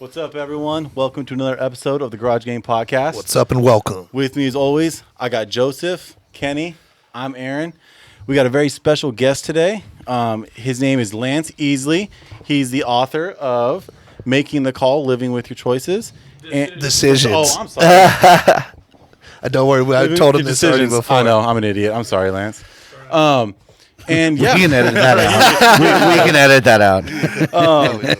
What's up, everyone? Welcome to another episode of the Garage Game Podcast. What's up and welcome. With me, as always, I got Joseph, Kenny, I'm Aaron. We got a very special guest today. His name is Lance Easley. He's the author of Making the Call, Living with Your Choices. Decisions. Oh, I'm sorry. Don't worry, I told him this already before. I know, I'm an idiot. I'm sorry, Lance. And yeah. We can edit that out. we can edit that out.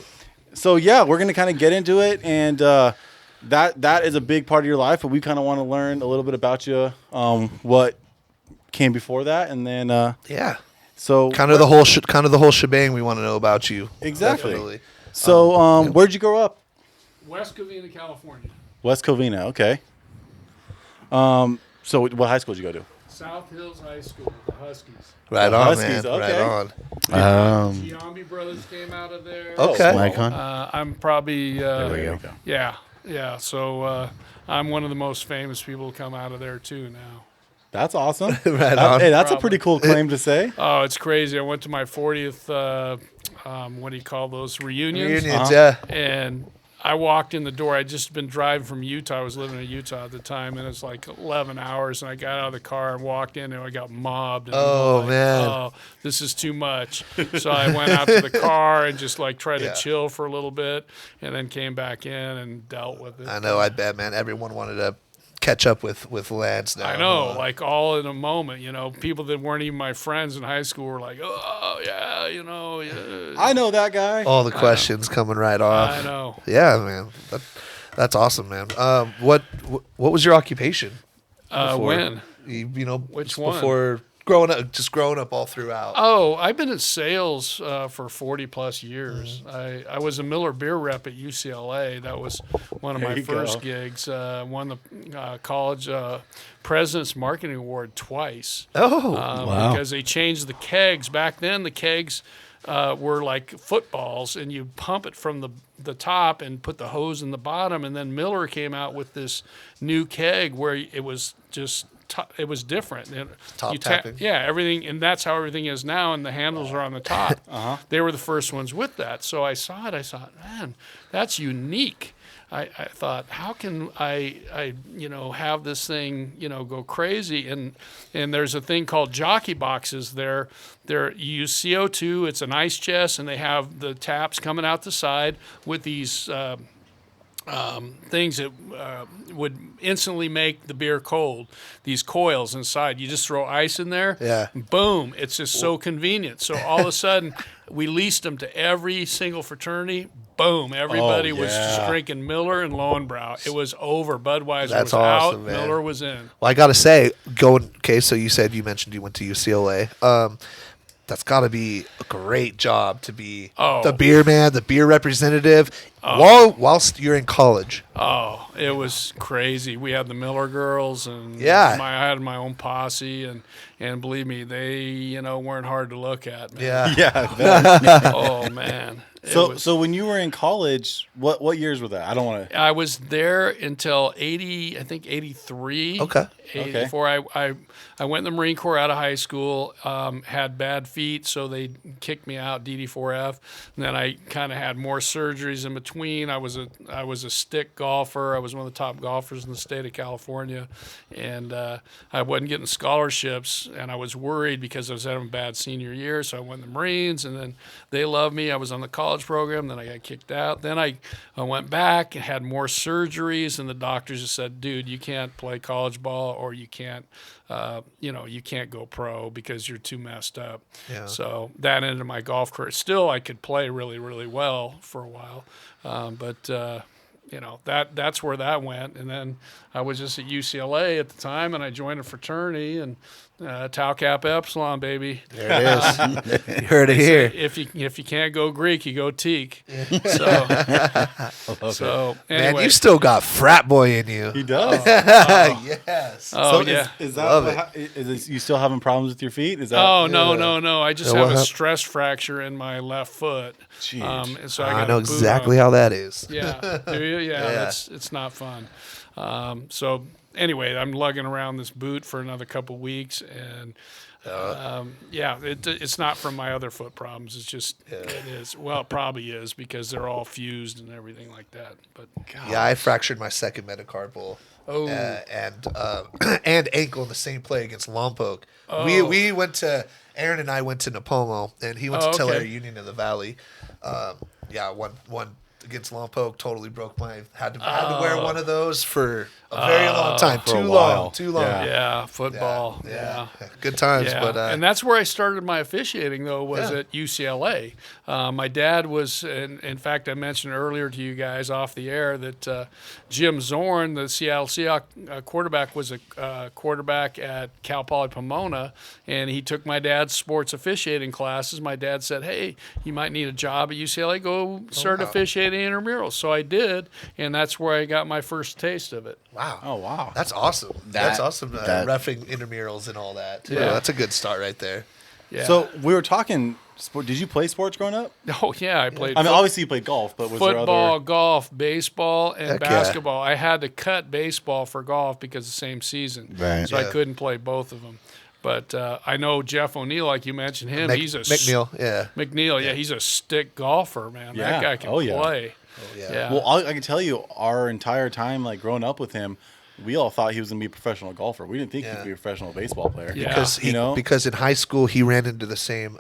So yeah, we're gonna kind of get into it, and that is a big part of your life. But we kind of want to learn a little bit about you, what came before that, and then Yeah. So Kind of the whole shebang we want to know about you. Exactly. Definitely. So where'd you grow up? West Covina, California. West Covina. Okay. So what high school did you go to? South Hills High School, the Huskies. Right The on, Huskies, man. okay. Right on. Giambi brothers came out of there. Okay. Micon. I'm probably. There we go. Yeah. So I'm one of the most famous people to come out of there too now. That's awesome. Right on. Hey, that's a pretty cool claim to say. Oh, it's crazy. I went to my 40th. What do you call those reunions? Reunions, yeah. And I walked in the door. I'd just been driving from Utah. I was living in Utah at the time, and it's like 11 hours. And I got out of the car and walked in, and I got mobbed. And Oh, I'm like, man. Oh, this is too much. So I went out to the car and just like tried Yeah. to chill for a little bit, and then came back in and dealt with it. I know, I bet, man. Everyone wanted to catch up with Lance now. I know, like all in a moment, people that weren't even my friends in high school were like, oh, yeah, yeah. I know that guy. All the questions coming right off. I know. Yeah, man. That's awesome, man. What was your occupation? before? When? Which Which one? Before growing up all throughout. Oh, I've been in sales for 40 plus years. I was a Miller beer rep at UCLA. That was one of There my you first go. gigs. Won the college President's Marketing Award twice. Oh, Wow. Because they changed the kegs. Back then, the kegs were like footballs, and you pump it from the top and put the hose in the bottom. And then Miller came out with this new keg where it was just it was different. Top You tapping. yeah, everything, and that's how everything is now. And the handles are on the top. They were the first ones with that. So I saw it. I thought, man, that's unique. I thought, how can I have this thing, go crazy? And there's a thing called jockey boxes. You use CO2. It's an ice chest, and they have the taps coming out the side with these things that would instantly make the beer cold. These coils inside. You just throw ice in there. Yeah. Boom. It's just so convenient. So all of a sudden, we leased them to every single fraternity. Boom. Everybody was just yeah. drinking Miller and Lowenbrau. It was over. Budweiser That's was awesome, out. man. Miller was in. well, I gotta say, so you mentioned you went to UCLA. That's got to be a great job to be the beer man, the beer representative, whilst you're in college. Oh, it was crazy. We had the Miller girls, and Yeah. I had my own posse, and believe me, they weren't hard to look at, man. Yeah. Yeah. that- Oh man. It so was- so when you were in college, what years were that? I don't want to. I was there until 83. Okay. 84. I went in the Marine Corps out of high school, had bad feet, so they kicked me out, DD4F. And then I kind of had more surgeries in between. I was a stick golfer. I was one of the top golfers in the state of California. And I wasn't getting scholarships, and I was worried because I was having a bad senior year. So I went in the Marines, and then they loved me. I was on the college program. Then I got kicked out. Then I went back and had more surgeries, and the doctors just said, dude, you can't play college ball, or you can't you can't go pro because you're too messed up. Yeah. So that ended my golf career. Still, I could play really, really well for a while, but that's where that went. And then I was just at UCLA at the time, and I joined a fraternity, and Tau Kappa Epsilon, baby. There it is. You heard it here. If you can't go Greek, you go Teak. So anyway. Man, you still got frat boy in you. He does. Yes. Oh, So yeah. Is Love that you still having problems with your feet? Is that? Oh, no. I just Yeah, have what a hap- stress fracture in my left foot. Jeez. And so I got know a boot exactly on. how that is. Yeah. Do you? Yeah. Yeah. It's not fun. So anyway, I'm lugging around this boot for another couple weeks, and It's not from my other foot problems. It's just it is. Well, it probably is because they're all fused and everything like that. But Yeah, I fractured my second metacarpal. And ankle in the same play against Lompoc. We went to Aaron and I went to Napomo, and he went to Tulare Union in the Valley. One against Lompoc, totally broke my. Had to wear one of those for a very long time. Too long. Yeah, football. Yeah. Good times, Yeah. but and that's where I started my officiating, though, was at UCLA. My dad was, in fact, I mentioned earlier to you guys off the air that Jim Zorn, the Seattle Seahawks quarterback, was a quarterback at Cal Poly Pomona, and he took my dad's sports officiating classes. My dad said, hey, you might need a job at UCLA. Go start officiating intramurals. So I did, and that's where I got my first taste of it. wow. Oh, wow. That's awesome. That's awesome. Reffing intramurals and all that. Too. Yeah. That's a good start right there. Yeah. So we were talking. Did you play sports growing up? Oh, yeah, I played I mean, obviously you played golf, but was there football, other? golf, baseball, and Heck yeah. basketball. I had to cut baseball for golf because of the same season. Right. So I Yeah. couldn't play both of them. But I know Jeff O'Neill, like you mentioned him. He's a McNeil. Yeah. McNeil, yeah, he's a stick golfer, man. Yeah. That guy can Oh, yeah. play. Yeah. Yeah. Well, I can tell you, our entire time, like growing up with him, we all thought he was going to be a professional golfer. We didn't think he Yeah. could be a professional baseball player. Yeah. Because in high school he ran into the same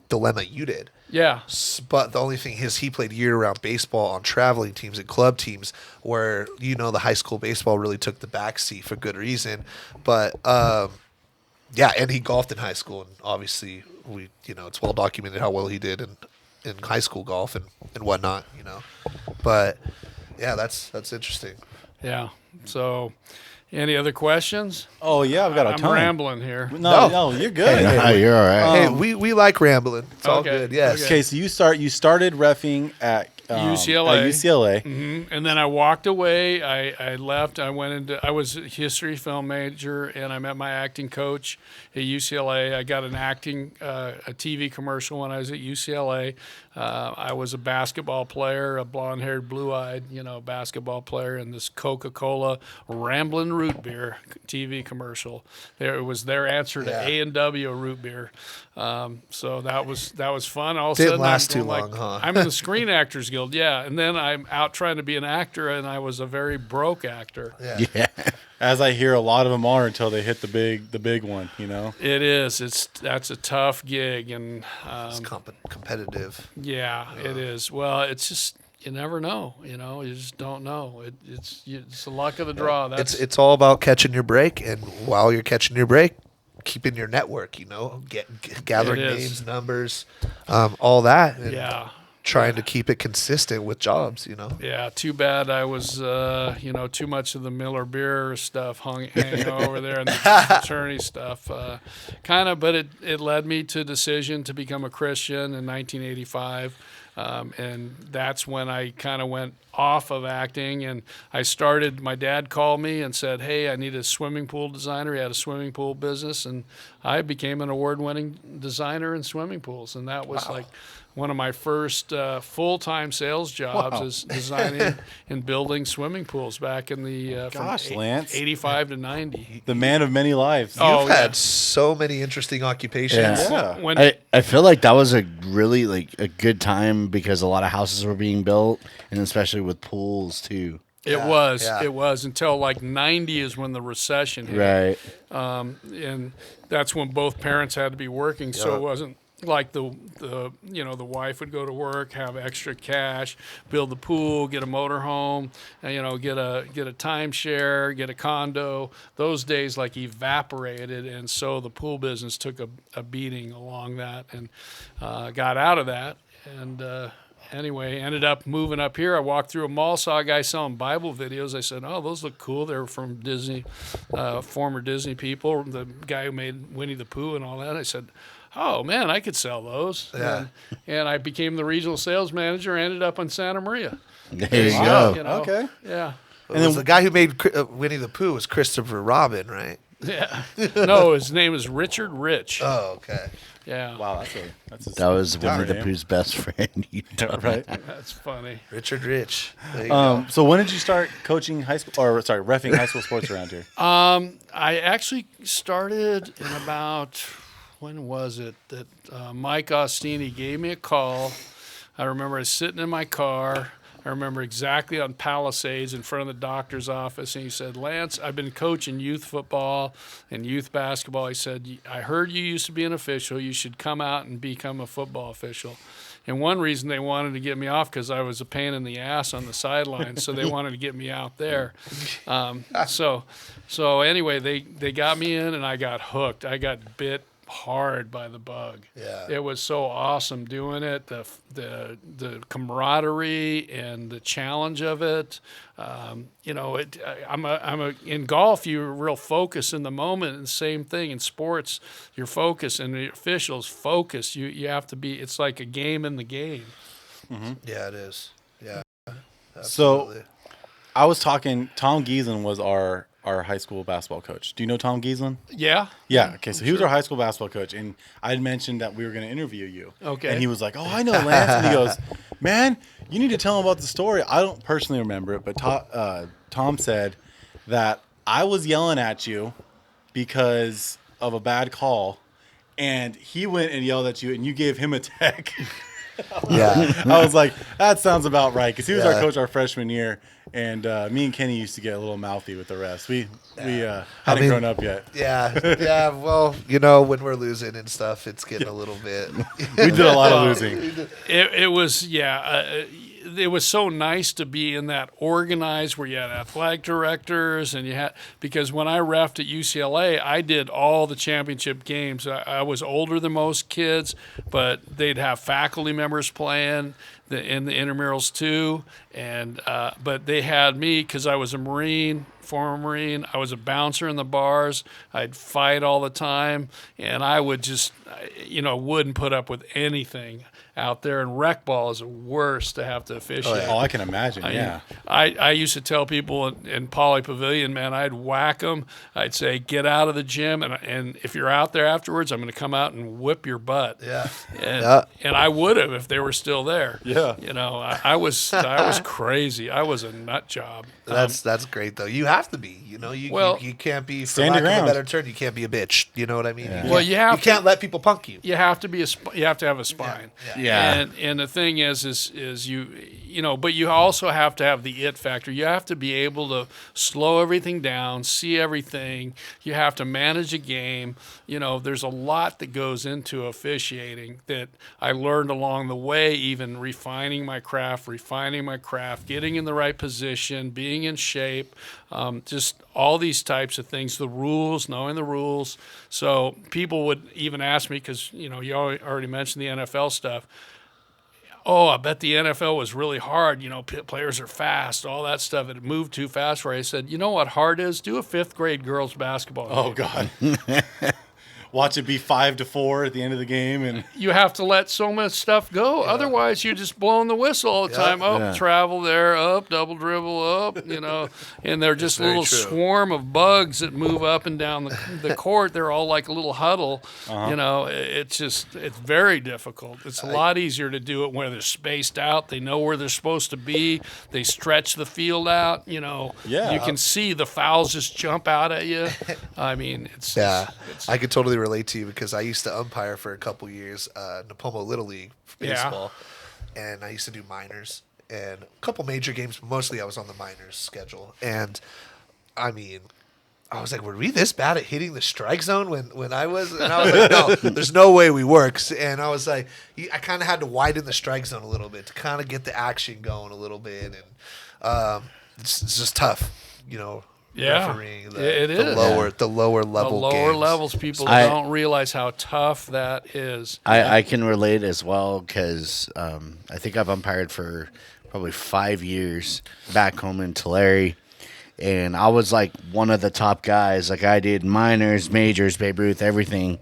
dilemma you did. Yeah. But the only thing is he played year-round baseball on traveling teams and club teams where, the high school baseball really took the backseat for good reason. But, and he golfed in high school. And obviously, it's well documented how well he did in high school golf and whatnot, But, yeah, that's interesting. Yeah. So, any other questions? Oh, yeah, I've got a I'm ton. rambling here. No, you're good. No, you're all right. Hey, we like rambling. It's all Okay. good, yes. Okay, so you started reffing at UCLA. At UCLA. And then I walked away. I left. I was a history film major, and I met my acting coach at UCLA. I got an acting, a TV commercial when I was at UCLA. I was a basketball player, a blonde-haired, blue-eyed, basketball player in this Coca-Cola Ramblin' Root Beer TV commercial. It was their answer to A&W root beer. So that was fun. All of a Didn't sudden, last I'm too going long, huh? I'm in the Screen Actors Guild, yeah. And then I'm out trying to be an actor, and I was a very broke actor. Yeah. As I hear, a lot of them are until they hit the big one. It is. That's a tough gig, and It's competitive. yeah, it is. Well, it's just you never know. You just don't know. It's the luck of the draw. It's all about catching your break, and while you're catching your break, keeping your network. Gathering It is. names, numbers, all that. And yeah. trying to keep it consistent with jobs. Yeah, too bad I was, too much of the Miller beer stuff hanging over there and the fraternity stuff. But it led me to decision to become a Christian in 1985. And that's when I kind of went off of acting, and my dad called me and said, hey, I need a swimming pool designer. He had a swimming pool business, and I became an award-winning designer in swimming pools. And that was like one of my first full-time sales jobs is designing and building swimming pools back in the Lance. 85 to 90. The man of many lives. You've had so many interesting occupations. Yeah. When I feel like that was a really a good time because a lot of houses were being built, and especially with pools too. It was until like 90 is when the recession hit. Right. And that's when both parents had to be working, so it wasn't like the wife would go to work, have extra cash, build the pool, get a motorhome, and, get a timeshare, get a condo. Those days like evaporated, and so the pool business took a beating along that, and got out of that, and anyway, ended up moving up here. I walked through a mall, saw a guy selling Bible videos. I said, oh, those look cool. They're from Disney, former Disney people, the guy who made Winnie the Pooh and all that. I said, oh, man, I could sell those. Yeah. And I became the regional sales manager, ended up in Santa Maria. There you Wow. go. Okay. Yeah. And then the guy who made Winnie the Pooh was Christopher Robin, right? Yeah. No, his name is Richard Rich. Oh, okay. Yeah. Wow, that's That was different Winnie the name. Pooh's best friend. right. That's funny. Richard Rich. There you go. So when did you start coaching reffing high school sports around here? I actually started in about when was it that Mike Ostini gave me a call. I remember I was sitting in my car. I remember exactly on Palisades in front of the doctor's office, and he said, Lance, I've been coaching youth football and youth basketball. He said, I heard you used to be an official. You should come out and become a football official. And one reason they wanted to get me off because I was a pain in the ass on the sideline, so they wanted to get me out there. So anyway, they got me in, and I got hooked. I got bit hard by the bug. Yeah. It was so awesome doing it, the camaraderie and the challenge of it. In golf you're real focused in the moment, and same thing in sports, you're focused, and the officials focus. You have to be. It's like a game in the game. Mm-hmm. Yeah, it is. Yeah. So I was talking. Tom Giesen was our high school basketball coach. Do you know Tom Giesen? Yeah. Yeah. Okay. So he was our high school basketball coach, and I had mentioned that we were going to interview you. Okay. And he was like, "Oh, I know Lance," and he goes, "Man, you need to tell him about the story." I don't personally remember it, but Tom said that I was yelling at you because of a bad call, and he went and yelled at you, and you gave him a tech. Yeah. I was like, that sounds about right, because he was our Yeah. coach our freshman year, and me and Kenny used to get a little mouthy with the rest. We hadn't mean- grown up yet. Yeah. Well, when we're losing and stuff, it's getting a little bit. We did a lot of losing. It was it was so nice to be in that organized where you had athletic directors, and you had, because when I refed at UCLA, I did all the championship games. I was older than most kids, but they'd have faculty members playing in the intramurals too, and but they had me because I was a Marine. Former Marine. I was a bouncer in the bars. I'd fight all the time, and I would just, wouldn't put up with anything out there. And rec ball is the worst to have to officiate. Oh, I can imagine, yeah. I used to tell people in Poly Pavilion, man, I'd whack them. I'd say, get out of the gym, and if you're out there afterwards, I'm going to come out and whip your butt. Yeah. And I would have if they were still there. Yeah. I was crazy. I was a nut job. That's great though. You have to be. You can't be, for stand lack your of a ground. better term, you can't be a bitch. You know what I mean? Yeah. Well, you have You can't let people punk you. You have to be you have to have a spine. Yeah. And the thing is but you also have to have the it factor. You have to be able to slow everything down, see everything. You have to manage a game. There's a lot that goes into officiating that I learned along the way, even refining my craft, getting in the right position, being in shape, just all these types of things, the rules, knowing the rules. So people would even ask me, because, you already mentioned the NFL stuff. Oh, I bet the NFL was really hard. Players are fast, all that stuff. It moved too fast for you. I said, you know what hard is? Do a fifth grade girls basketball game. Oh, God. Watch it be 5-4 at the end of the game. And You have to let so much stuff go. Yeah. Otherwise, you're just blowing the whistle all the time. Travel there, up, double dribble, up, And they're just a little swarm of bugs that move up and down the court. They're all like a little huddle. It's very difficult. It's a lot easier to do it where they're spaced out. They know where they're supposed to be. They stretch the field out. You can see the fouls just jump out at you. I mean, it's I could totally relate to you because I used to umpire for a couple years, Napomo Little League baseball, and I used to do minors and a couple major games, but mostly I was on the minors schedule. And I mean, I was like, were we this bad at hitting the strike zone when I was? And I was like, no, there's no way we were. And I was like, I kind of had to widen the strike zone a little bit to kind of get the action going a little bit, and it's just tough, refereeing it is. The lower level the lower games. levels. People don't realize how tough that is. I can relate as well because I think I've umpired for probably 5 years back home in Tulare, and I was like one of the top guys. Like I did minors, majors, Babe Ruth, everything.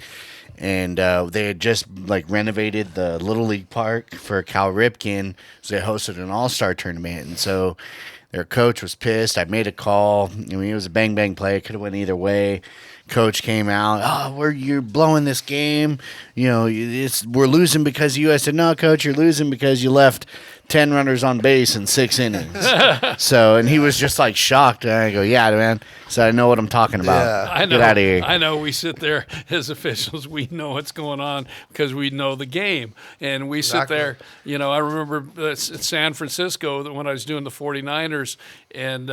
And they had just renovated the Little League Park for Cal Ripken, so they hosted an all-star tournament, and so their coach was pissed. I made a call. I mean, it was a bang play. It could have went either way. Coach came out. You're blowing this game. We're losing because you. I said, no, coach, you're losing because you left 10 runners on base in 6 innings. So, and he was just like shocked. And I go, yeah, man. So I know what I'm talking about. Yeah. I know. Get out of here. I know. We sit there as officials. We know what's going on because we know the game, and we Exactly. sit there. You know, I remember at San Francisco that when I was doing the 49ers and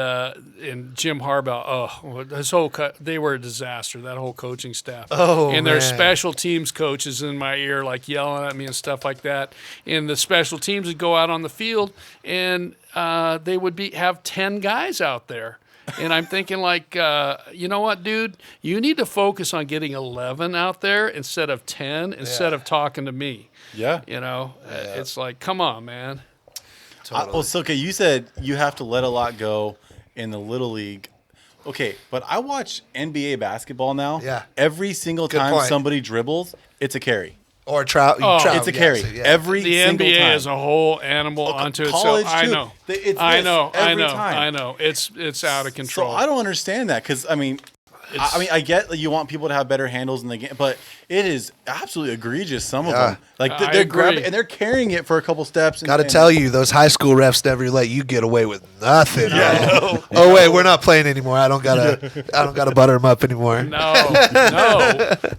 Jim Harbaugh. Oh, his whole they were a disaster. That whole coaching staff. Oh, and their man. special teams coaches in my ear, like yelling at me and stuff like that. And the special teams would go out on the field, and they would have 10 guys out there. And I'm thinking, like, you know what, dude? You need to focus on getting 11 out there instead of 10, instead of talking to me. Yeah. You know, it's like, come on, man. Totally. So, okay, you said you have to let a lot go in the Little League. Okay, but I watch NBA basketball now. Yeah. Every single Good time point. somebody dribbles, it's a carry. Or trout. It's a carry. Every The single NBA time. is a whole animal unto itself. college, I too. know. It's I this know. I every know. time. I know. It's out of So control. I don't understand that because I get that you want people to have better handles in the game, but it is absolutely egreous. Some of Yeah. them, like I they're agree. grabbing and they're carrying it for a couple steps. Got to tell you, those high school refs never let you get away with nothing. Yeah. man. Oh wait, we're not playing anymore. I don't gotta butter them up anymore.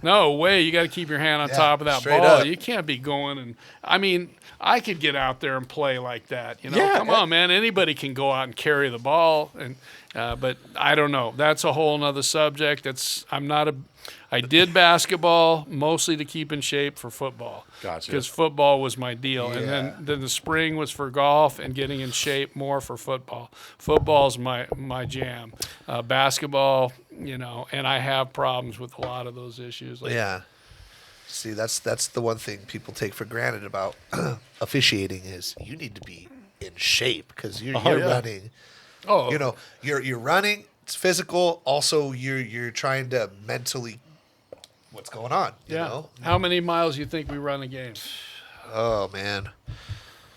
No way. You got to keep your hand on Yeah, top of that straight ball. up. You can't be going and. I mean, I could get out there and play like that. You know, Yeah. come on, man. Anybody can go out and carry the ball, and but I don't know. That's a whole nother subject. I did basketball mostly to keep in shape for football. Gotcha. Because football was my deal, and Yeah. then the spring was for golf and getting in shape more for football. Football's my jam. Basketball, you know, and I have problems with a lot of those issues. Like, Yeah. See, that's the one thing people take for granted about officiating is you need to be in shape because you're yeah. running. Oh, You know, you're running. It's physical. Also, you're trying to mentally. What's going on? You yeah. know? How many miles do you think we run a game? Oh man.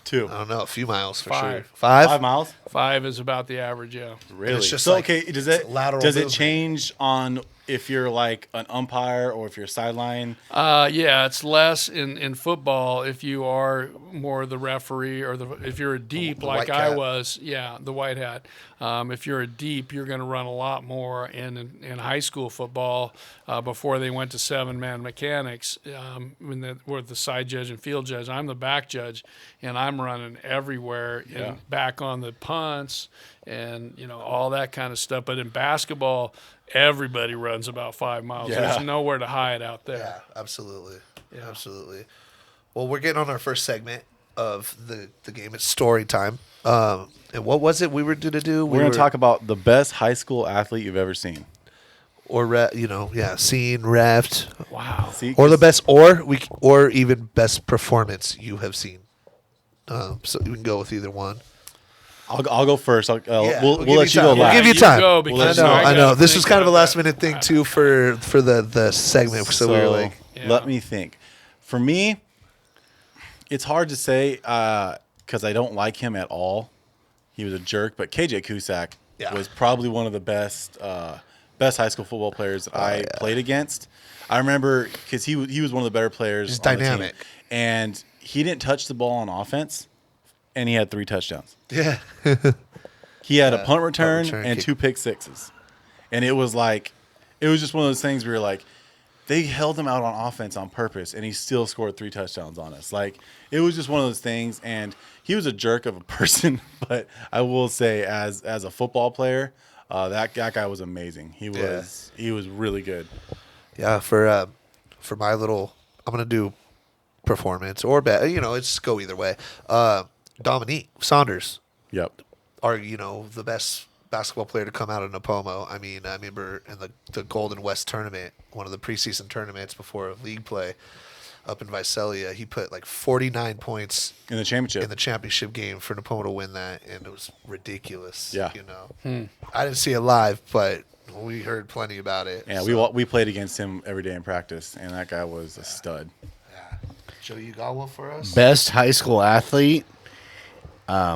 2. I don't know. A few miles for sure. 5. 5 miles. 5 is about the average. Yeah. Really? it's just so like- okay, does it's lateral it movement. change on if you're like an umpire or if you're sideline? Yeah, it's less in football if you are more the referee or if you're a deep The like white I hat. was. Yeah, the white hat. If you're a deep, you're going to run a lot more. In high school football, before they went to 7-man mechanics, were the side judge and field judge. I'm the back judge, and I'm running everywhere and back on the punts and all that kind of stuff. But in basketball, everybody runs about 5 miles. Yeah. There's nowhere to hide out there. Yeah, absolutely. Absolutely. Well, we're getting on our first segment of the game. It's story time. And what was it we were going to do? We're going to talk about the best high school athlete you've ever seen. or seen, reffed, Wow. See, or the best, or even best performance you have seen. So we can go with either one. I'll go first. Yeah, We'll give let you time. go We'll last. give you time. Go We'll because let you go. I know. gotta This think was kind of a about last that. minute thing too for the segment. So we were like, Yeah. Let me think. For me, it's hard to say because I don't like him at all. He was a jerk, but KJ Cusack Yeah. was probably one of the best high school football players that I played against. I remember because he was one of the better players. He's on the team. dynamic. And he didn't touch the ball on offense, and he had 3 touchdowns. yeah, He had a punt return, return, and kick. 2 pick sixes. And it was just one of those things where you're like, they held him out on offense on purpose, and he still scored 3 touchdowns on us. Like, it was just one of those things, and he was a jerk of a person, but I will say as a football player, that guy was amazing. He was really good. yeah. For my little, I'm gonna do performance or bet. It's go either way. Dominique Saunders Yep. are the best basketball player to come out of Napomo. I mean, I remember in the Golden West tournament, one of the preseason tournaments before league play up in Visalia, he put like 49 points In the championship. in the championship game for Napomo to win that, and it was ridiculous. Yeah. I didn't see it live, but we heard plenty about it. yeah, so. we played against him every day in practice, and that guy was a stud. Joe, you got one for us? Best high school athlete. I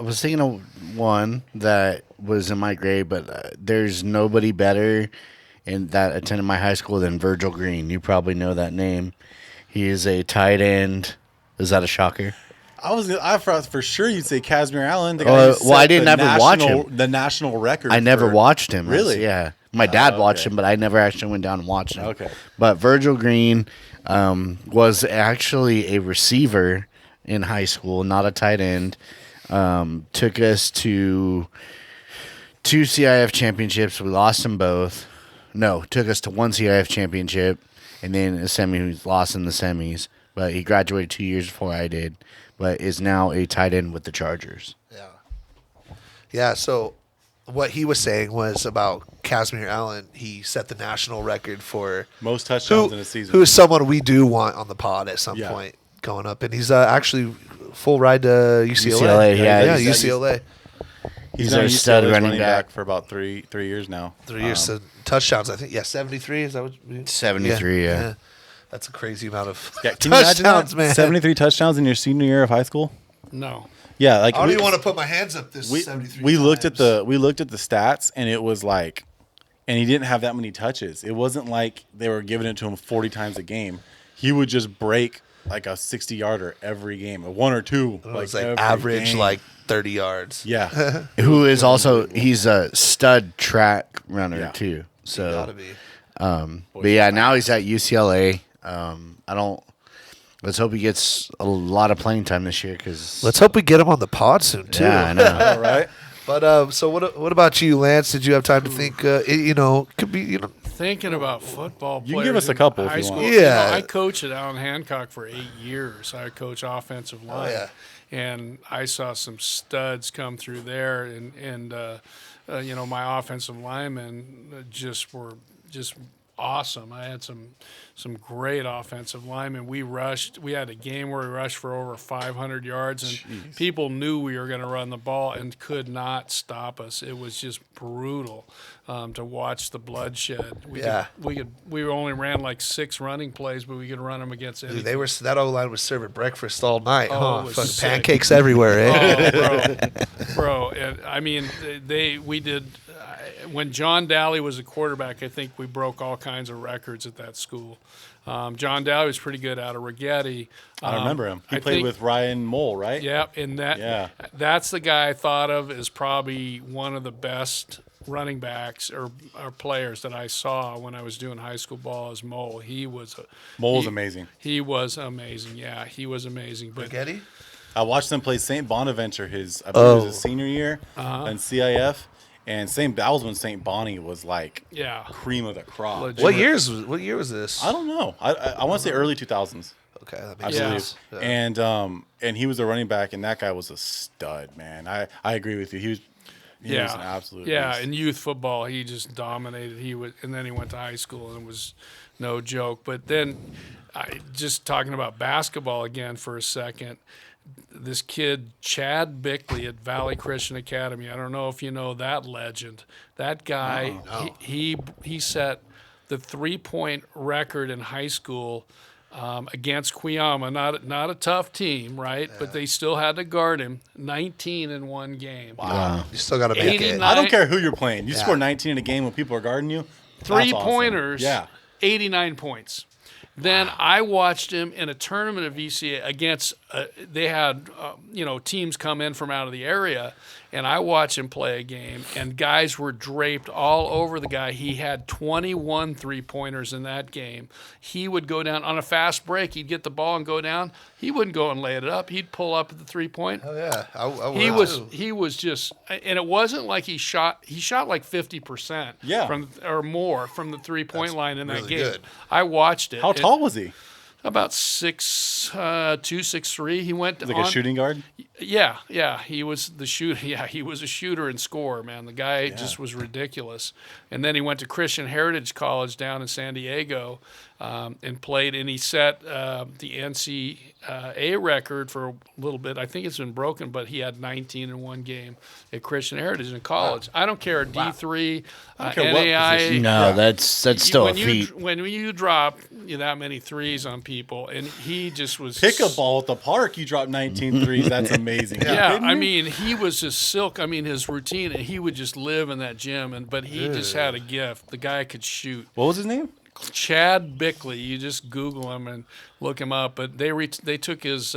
was thinking of one that was in my grade, but there's nobody better that attended my high school than Virgil Green. You probably know that name. He is a tight end. Is that a shocker? I thought for sure you'd say Casimir Allen. The guy who well, I set didn't the ever watch national- him. The national record. I never for- watched him. Really? Yeah. My dad watched okay. him, but I never actually went down and watched him. Okay. But Virgil Green was actually a receiver in high school, not a tight end. Took us to 2 CIF championships. We lost them both. No, took us to 1 CIF championship, and then a semi. We lost in the semis. But he graduated 2 years before I did. But is now a tight end with the Chargers. Yeah, so what he was saying was about Casimir Allen. He set the national record for Most touchdowns in a season. who is someone we do want on the pod at some Yeah. point going up. And he's actually full ride to UCLA. UCLA, yeah, he's- UCLA. He's been our a stud UCLA's running back. for about three years now. 3 years touchdowns, I think. Yeah, 73. Is that what? 73, yeah. That's a crazy amount of Yeah, can you imagine touchdowns, that? man. 73 touchdowns in your senior year of high school. No. Yeah, like I don't even want to put my hands up this we 73 we looked at times. the stats, and it was like, and he didn't have that many touches. It wasn't like they were giving it to him 40 times a game. He would just break like a 60-yarder every game, a 1 or 2. It was every average game. like 30 yards. Yeah, Who is also he's a stud track runner Yeah. too. So Gotta be. but yeah, now he's at UCLA. Let's hope he gets a lot of playing time this year because Let's hope we get him on the pod soon too. yeah, I know. all right. But so what about you, Lance? Did you have time to think? Could be Thinking about football You players. can give us a in couple if high you school. want. Yeah. I coached at Allen Hancock for 8 years. I coached offensive line. yeah. And I saw some studs come through there, and my offensive linemen were just awesome. I had some great offensive linemen. We had a game where we rushed for over 500 yards, and people knew we were going to run the ball and could not stop us. It was just brutal to watch the bloodshed. We only ran like 6 running plays, but we could run them against anything. Dude, that O line was serving breakfast all night. Oh, Huh? it was Fucking sick. pancakes everywhere, eh? Oh, bro. And, I mean, we did. When John Daly was a quarterback, I think we broke all kinds of records at that school. John Daly was pretty good out of Rigetti. I remember him. He I played think- with Ryan Mole, right? Yeah, and that's the guy I thought of as probably one of the best running backs or players that I saw when I was doing high school ball as Mole. Mole's amazing. He was amazing. Yeah, he was amazing. But Getty? I watched them play St. Bonaventure I believe it was his senior year in CIF, and that was when St. Bonnie was like yeah, cream of the crop. Legit. What year was this? I don't know. I want to say early 2000s. Okay, that I makes Yeah. believe. sense. Yeah. And he was a running back, and that guy was a stud, man. I agree with you. He was an absolute beast. in youth football, he just dominated. And then he went to high school, and it was no joke. But then, just talking about basketball again for a second, this kid Chad Bickley at Valley Christian Academy. I don't know if you know that legend. That guy, he set the 3-point record in high school. Against Cuyama, not a tough team, right? Yeah. But they still had to guard him. 19 in one game. Wow. You still got to make it. 89 I don't care who you're playing. You score 19 in a game when people are guarding you. That's awesome. 3-pointers. Yeah. 89 points. Then I watched him in a tournament of VCA against. They had teams come in from out of the area, and I watched him play a game, and guys were draped all over the guy. He had 21 3-pointers in that game. He would go down on a fast break. He'd get the ball and go down. He wouldn't go and lay it up. He'd pull up at the 3-point. Oh yeah, I He was just, and it wasn't like he shot like 50%, or more from the 3-point line in that really game. good. I watched it. How tall was he? About 6'2", 6'3". He went Like a shooting guard? Yeah. He was the shooter. Yeah, he was a shooter and scorer, man. The guy just was ridiculous. And then he went to Christian Heritage College down in San Diego and played. And he set the NCAA record for a little bit. I think it's been broken, but he had 19 in one game at Christian Heritage in college. Wow. I don't care, D3, NAI. No, that's still a feat. When you drop that many threes on people, and he just was pick a ball at the park. You drop 19 threes. That's amazing. Yeah, I mean, he was just silk. I mean, his routine, and he would just live in that gym. But he just had a gift. The guy could shoot. What was his name? Chad Bickley. You just Google him and look him up. But they took his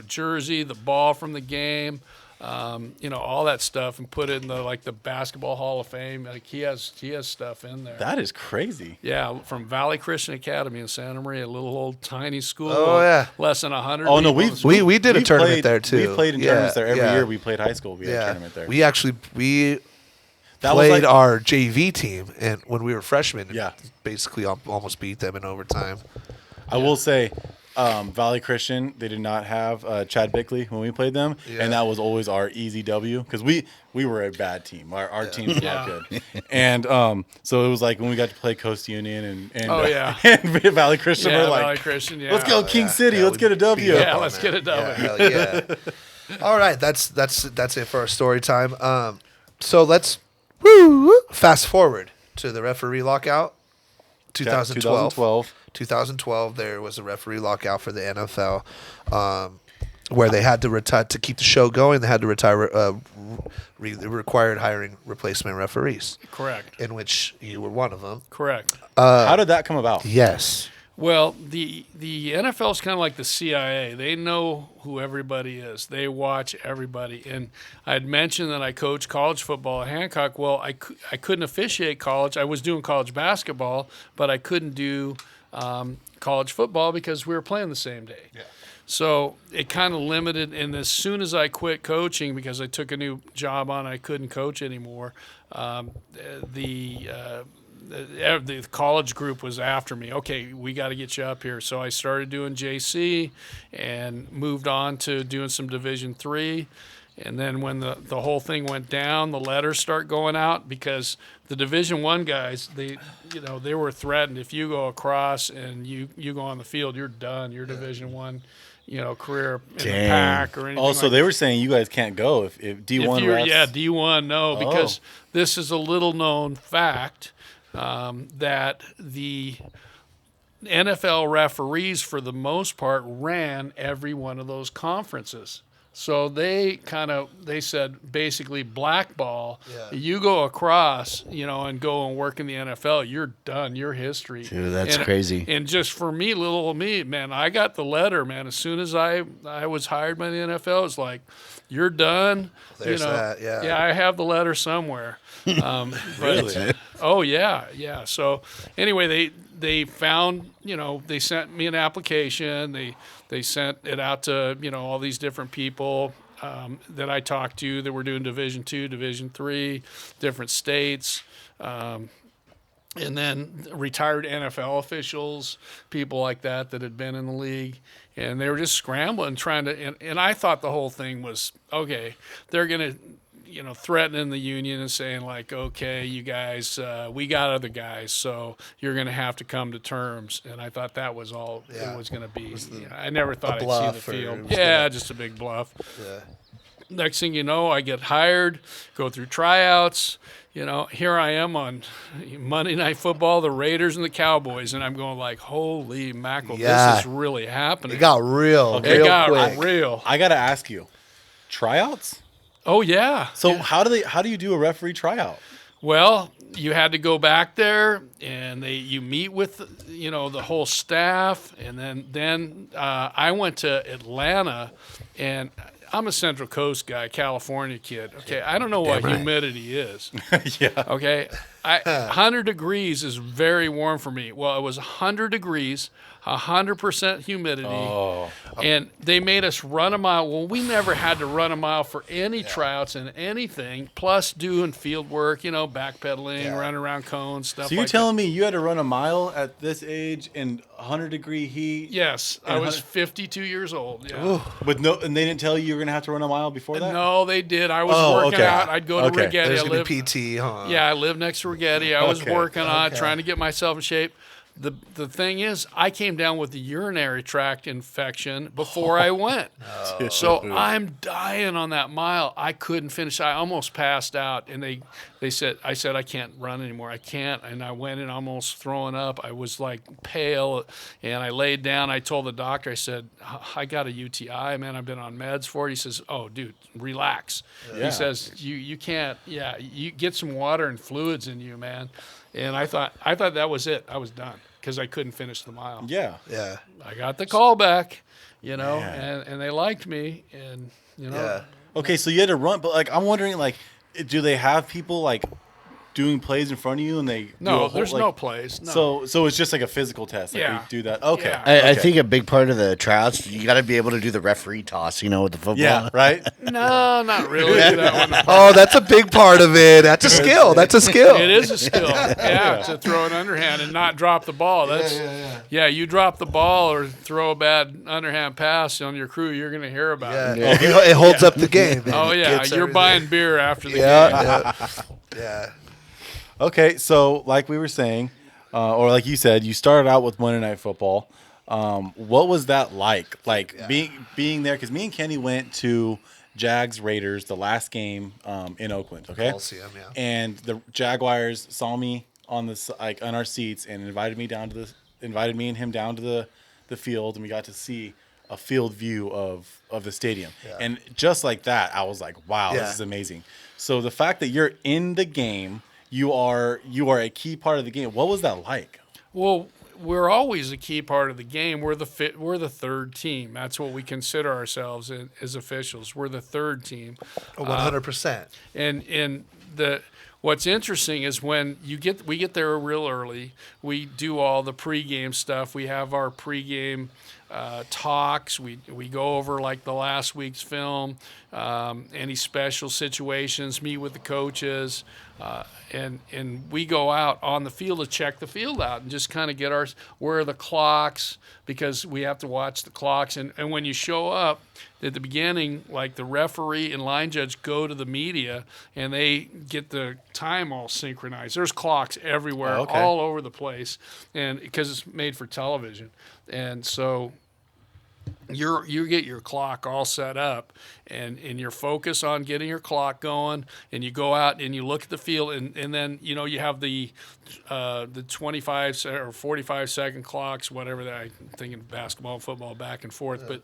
jersey, the ball from the game, all that stuff, and put it in the Basketball Hall of Fame. Like he has stuff in there. That is crazy. Yeah, from Valley Christian Academy in Santa Maria, a little old tiny school. Oh, yeah. Less than 100. Oh no, we did a tournament there too. We played in tournaments there every year. We played high school. We had a tournament there. We actually That played was like, our JV team, and when we were freshmen, Yeah. basically almost beat them in overtime. I will say, Valley Christian, they did not have Chad Bickley when we played them, Yeah. and that was always our easy W because we were a bad team. Our team's not good, and so it was like when we got to play Coast Union and and Valley Christian, Yeah, we're like, Valley Christian. Yeah. let's go King City, let's get a W. Yeah, let's get a W. Hell yeah. All right, that's it for our story time. So let's fast forward to the referee lockout, 2012. 2012, there was a referee lockout for the NFL, where they had to retire to keep the show going. They had to retire, required hiring replacement referees, Correct. in which you were one of them. Correct. How did that come about? Yes. Well, the NFL is kind of like the CIA. They know who everybody is. They watch everybody. And I had mentioned that I coach college football at Hancock. Well, I couldn't officiate college. I was doing college basketball, but I couldn't do college football because we were playing the same day. Yeah. So it kind of limited. And as soon as I quit coaching because I took a new job on, I couldn't coach anymore. The college group was after me. Okay, we got to get you up here. So I started doing JC and moved on to doing some Division III. And then when the whole thing went down, the letters start going out because the Division I guys, they were threatened. If you go across and you go on the field, you're done. Your Division I, career in the pack or anything. Also, they were saying you guys can't go if D1 refs. Yeah, D1, no, because this is a little known fact. That the NFL referees, for the most part, ran every one of those conferences. So they said basically blackball. Yeah. You go across, and go and work in the NFL, you're done. Your history. Dude, that's crazy. And just for me, little old me, man, I got the letter, man. As soon as I was hired by the NFL, it's like, you're done. There's that, yeah. Yeah, I have the letter somewhere. Really? Oh yeah. So anyway, they found, they sent me an application. They sent it out to all these different people that I talked to that were doing Division II, Division III, different states, and then retired NFL officials, people like that had been in the league, and they were just scrambling trying to. And I thought the whole thing was okay. They're gonna. Threatening the union and saying like, okay, you guys, we got other guys, so you're going to have to come to terms. And I thought that was all it was going to be. I never thought I'd see the field. Yeah, just a big bluff. Yeah. Next thing you know, I get hired, go through tryouts. Here I am on Monday Night Football, the Raiders and the Cowboys, and I'm going like, holy mackerel, this is really happening. It got real. Okay. It got real. I got to ask you, tryouts? Oh yeah. So how do you do a referee tryout? Well, you had to go back there, and you meet with the whole staff, and then I went to Atlanta, and I'm a Central Coast guy, California kid. Okay, I don't know what humidity is. Yeah. Okay, 100 degrees is very warm for me. Well, it was 100 degrees. 100% humidity, and they made us run a mile. Well, we never had to run a mile for any tryouts and anything, plus doing field work, backpedaling, running around cones, stuff like that. So you're telling me you had to run a mile at this age in 100-degree heat? Yes, I was 52 years old. Yeah. And they didn't tell you were going to have to run a mile before that? No, they did. I was working out. I'd go to Rigetti. There's going to be PT, huh? Yeah, I lived next to Rigetti. I was working on trying to get myself in shape. The thing is, I came down with the urinary tract infection before I went. So I'm dying on that mile. I couldn't finish. I almost passed out. And I said, I can't run anymore. I can't. And I went in almost throwing up. I was like pale. And I laid down. I told the doctor, I said, I got a UTI, man. I've been on meds for it. He says, oh, dude, relax. Yeah. He says, you can't. Yeah, you get some water and fluids in you, man. And I thought that was it. I was done because I couldn't finish the mile. Yeah. Yeah. I got the call back, and Man. and they liked me, and Yeah. Okay, so you had to run, but like I'm wondering, like, do they have people like doing plays in front of you, and they do a no, whole, there's like, no plays. No. So it's just like a physical test. Like Yeah. we do that. Okay. Yeah. I Okay. think a big part of the tryouts, you got to be able to do the referee toss, with the football. Yeah. Right. No, not really. That one. Oh, that's a big part of it. That's a skill. That's a skill. It is a skill, to throw an underhand and not drop the ball. That's you drop the ball or throw a bad underhand pass on your crew, you're going to hear about it. Yeah. It holds up the game. Man. Oh It yeah, gets you're everything. buying beer after the game. Yeah. Yeah. Okay. So like we were saying, or like you said, you started out with Monday Night Football. What was that like? Like being there, because me and Kenny went to Jags Raiders the last game in Oakland. Okay. Coliseum, yeah. And the Jaguars saw me on our seats and invited me and him down to the field, and we got to see a field view of the stadium. Yeah. And just like that, I was like, wow, Yeah. this is amazing. So the fact that you're in the game, you are a key part of the game. What was that like? Well, we're always a key part of the game. We're the third team. That's what we consider ourselves as officials. We're the third team. 100%. And what's interesting is when we get there real early. We do all the pregame stuff. We have our pregame talks. We go over like the last week's film, any special situations. Meet with the coaches, and we go out on the field to check the field out and just kind of get where are the clocks, because we have to watch the clocks. And when you show up at the beginning, like the referee and line judge go to the media and they get the time all synchronized. There's clocks everywhere, all over the place, and because it's made for television. And so you get your clock all set up, and you're focused on getting your clock going, and you go out and you look at the field, and then you have the 25 or 45 second clocks, whatever that. I'm thinking basketball and football back and forth, but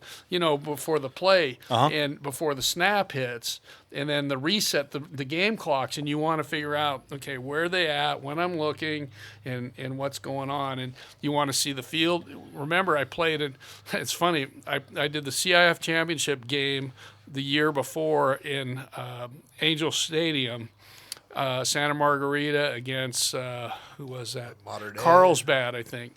before the play and before the snap hits, and then the reset, the game clocks, and you want to figure out, okay, where are they at when I'm looking, and what's going on, and you want to see the field. Remember, I played it. It's funny. I did the CIF championship game the year before in Angel Stadium, Santa Margarita against who was that? Modern Day. Carlsbad, I think.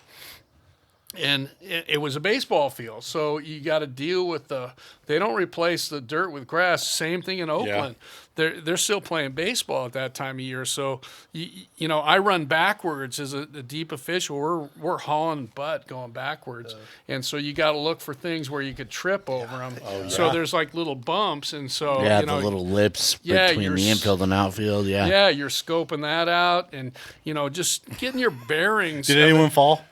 And it was a baseball field, so you got to deal with they don't replace the dirt with grass. Same thing in Oakland. They're still playing baseball at that time of year. So I run backwards as a deep official. We're hauling butt going backwards, and so you got to look for things where you could trip over them. So there's like little bumps, and so the little lips between the infield and outfield. Yeah, you're scoping that out, and just getting your bearings. Did anyone fall?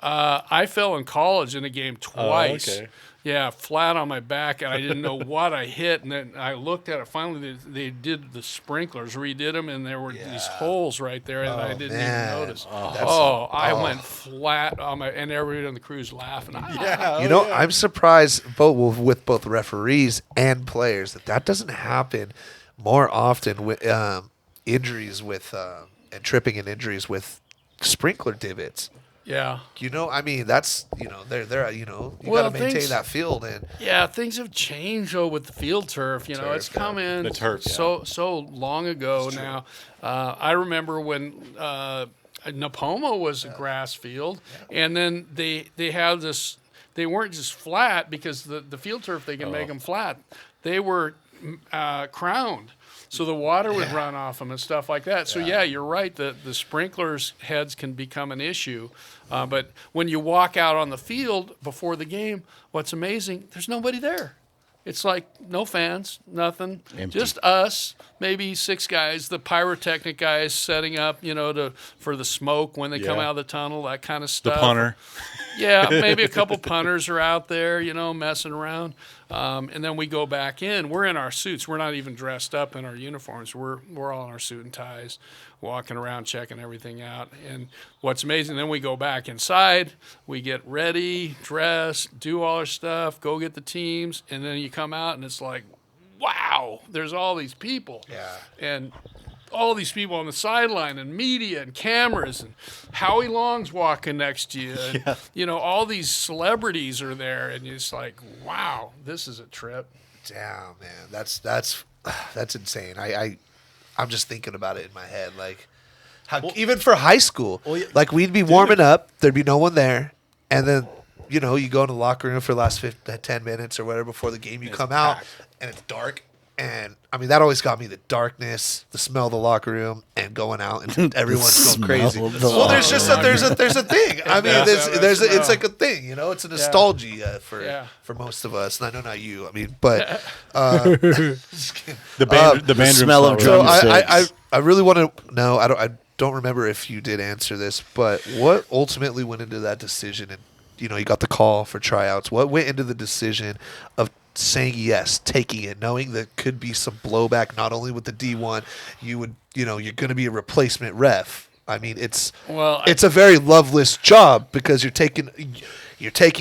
I fell in college in a game twice. Oh, okay. Yeah, flat on my back, and I didn't know what I hit. And then I looked at it. Finally, they did the sprinklers, redid them, and there were these holes right there, and I didn't even notice. I went flat on my, and everybody on the crew's laughing. I'm surprised with both referees and players that doesn't happen more often with injuries with and tripping and injuries with sprinkler divots. Yeah. That's they're you got to maintain that field, and things have changed though with the field turf. It's come in The turf, so long ago now. I remember when Napoma was a grass field, and then they had this. They weren't just flat because the field turf they can make them flat. They were crowned. So the water would run off them and stuff like that. So, you're right. The sprinklers heads can become an issue. But when you walk out on the field before the game, what's amazing, there's nobody there. It's like no fans, nothing. Empty. Just us, maybe 6 guys, the pyrotechnic guys setting up, for the smoke when they come out of the tunnel, that kind of stuff. The punter. Yeah, maybe a couple punters are out there, messing around. And then we go back in. We're in our suits. We're not even dressed up in our uniforms. We're all in our suit and ties, walking around, checking everything out. And what's amazing, then we go back inside. We get ready, dress, do all our stuff, go get the teams. And then you come out, and it's like, wow, there's all these people. Yeah. And all these people on the sideline and media and cameras and Howie Long's walking next to you. And, you know, all these celebrities are there, and it's like, wow, this is a trip. Damn, man, that's insane. I'm just thinking about it in my head, like how even for high school, like we'd be warming up, there'd be no one there, and then you know you go in the locker room for the last 10 minutes or whatever before the game. You come out and it's dark, and I mean that always got me, the darkness, the smell of the locker room, and going out and everyone's going crazy. Well, there's just there's a thing. I mean, it's like a thing, you know. It's a nostalgia for most of us, and I know not you. I mean, but the band the room smell of smell, drum. so I really want to know. I don't remember if you did answer this, but what ultimately went into that decision? And you know, you got the call for tryouts. What went into the decision of saying yes, taking it, knowing that could be some blowback, not only with the D1, you're going to be a replacement ref. I mean, it's a very loveless job because you're taking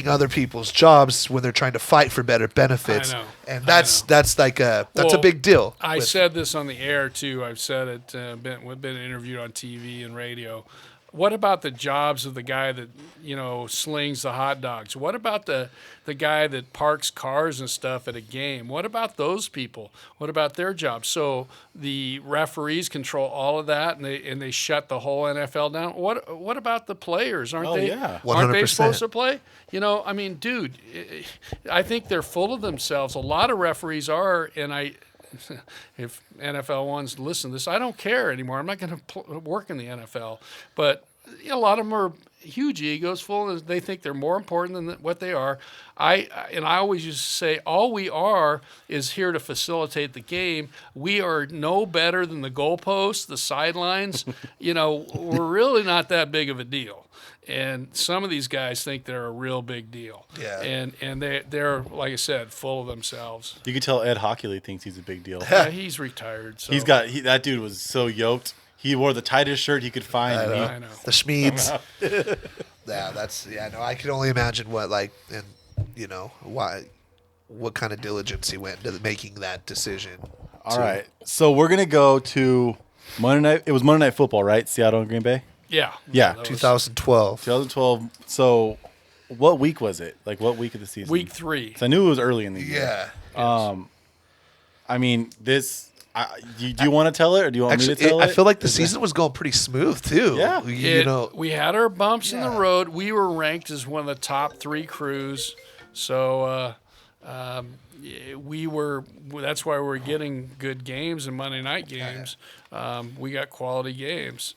other people's jobs when they're trying to fight for better benefits. I know. And that's a big deal. I said this on the air too. I've said it. Been interviewed on TV and radio. What about the jobs of the guy that, you know, slings the hot dogs? What about the guy that parks cars and stuff at a game? What about those people? What about their jobs? So the referees control all of that, and they shut the whole NFL down. What about the players? Aren't they 100%. supposed to play? You know, I mean, dude, I think they're full of themselves. A lot of referees are, and if NFL ones listen to this, I don't care anymore. I'm not going to work in the NFL. But a lot of them are huge egos, they think they're more important than what they are. I always used to say, all we are is here to facilitate the game. We are no better than the goalposts, the sidelines. You know, we're really not that big of a deal. And some of these guys think they're a real big deal. Yeah. And they're, like I said, full of themselves. You can tell Ed Hockley thinks he's a big deal. Yeah, he's retired. So. That dude was so yoked. He wore the tightest shirt he could find. I know. The Schmeeds. I can only imagine what kind of diligence he went into making that decision. All right. So we're going to go to Monday night. It was Monday Night Football, right? Seattle and Green Bay? Yeah. 2012. 2012. So what week was it? Like what week of the season? Week 3. So I knew it was early in the year. Yeah. I mean, this... do you want to tell it, or do you want me to tell it? I feel like the season was going pretty smooth too. Yeah, we had our bumps in the road. We were ranked as one of the top 3 crews, so we were. That's why we're getting good games and Monday night games. We got quality games.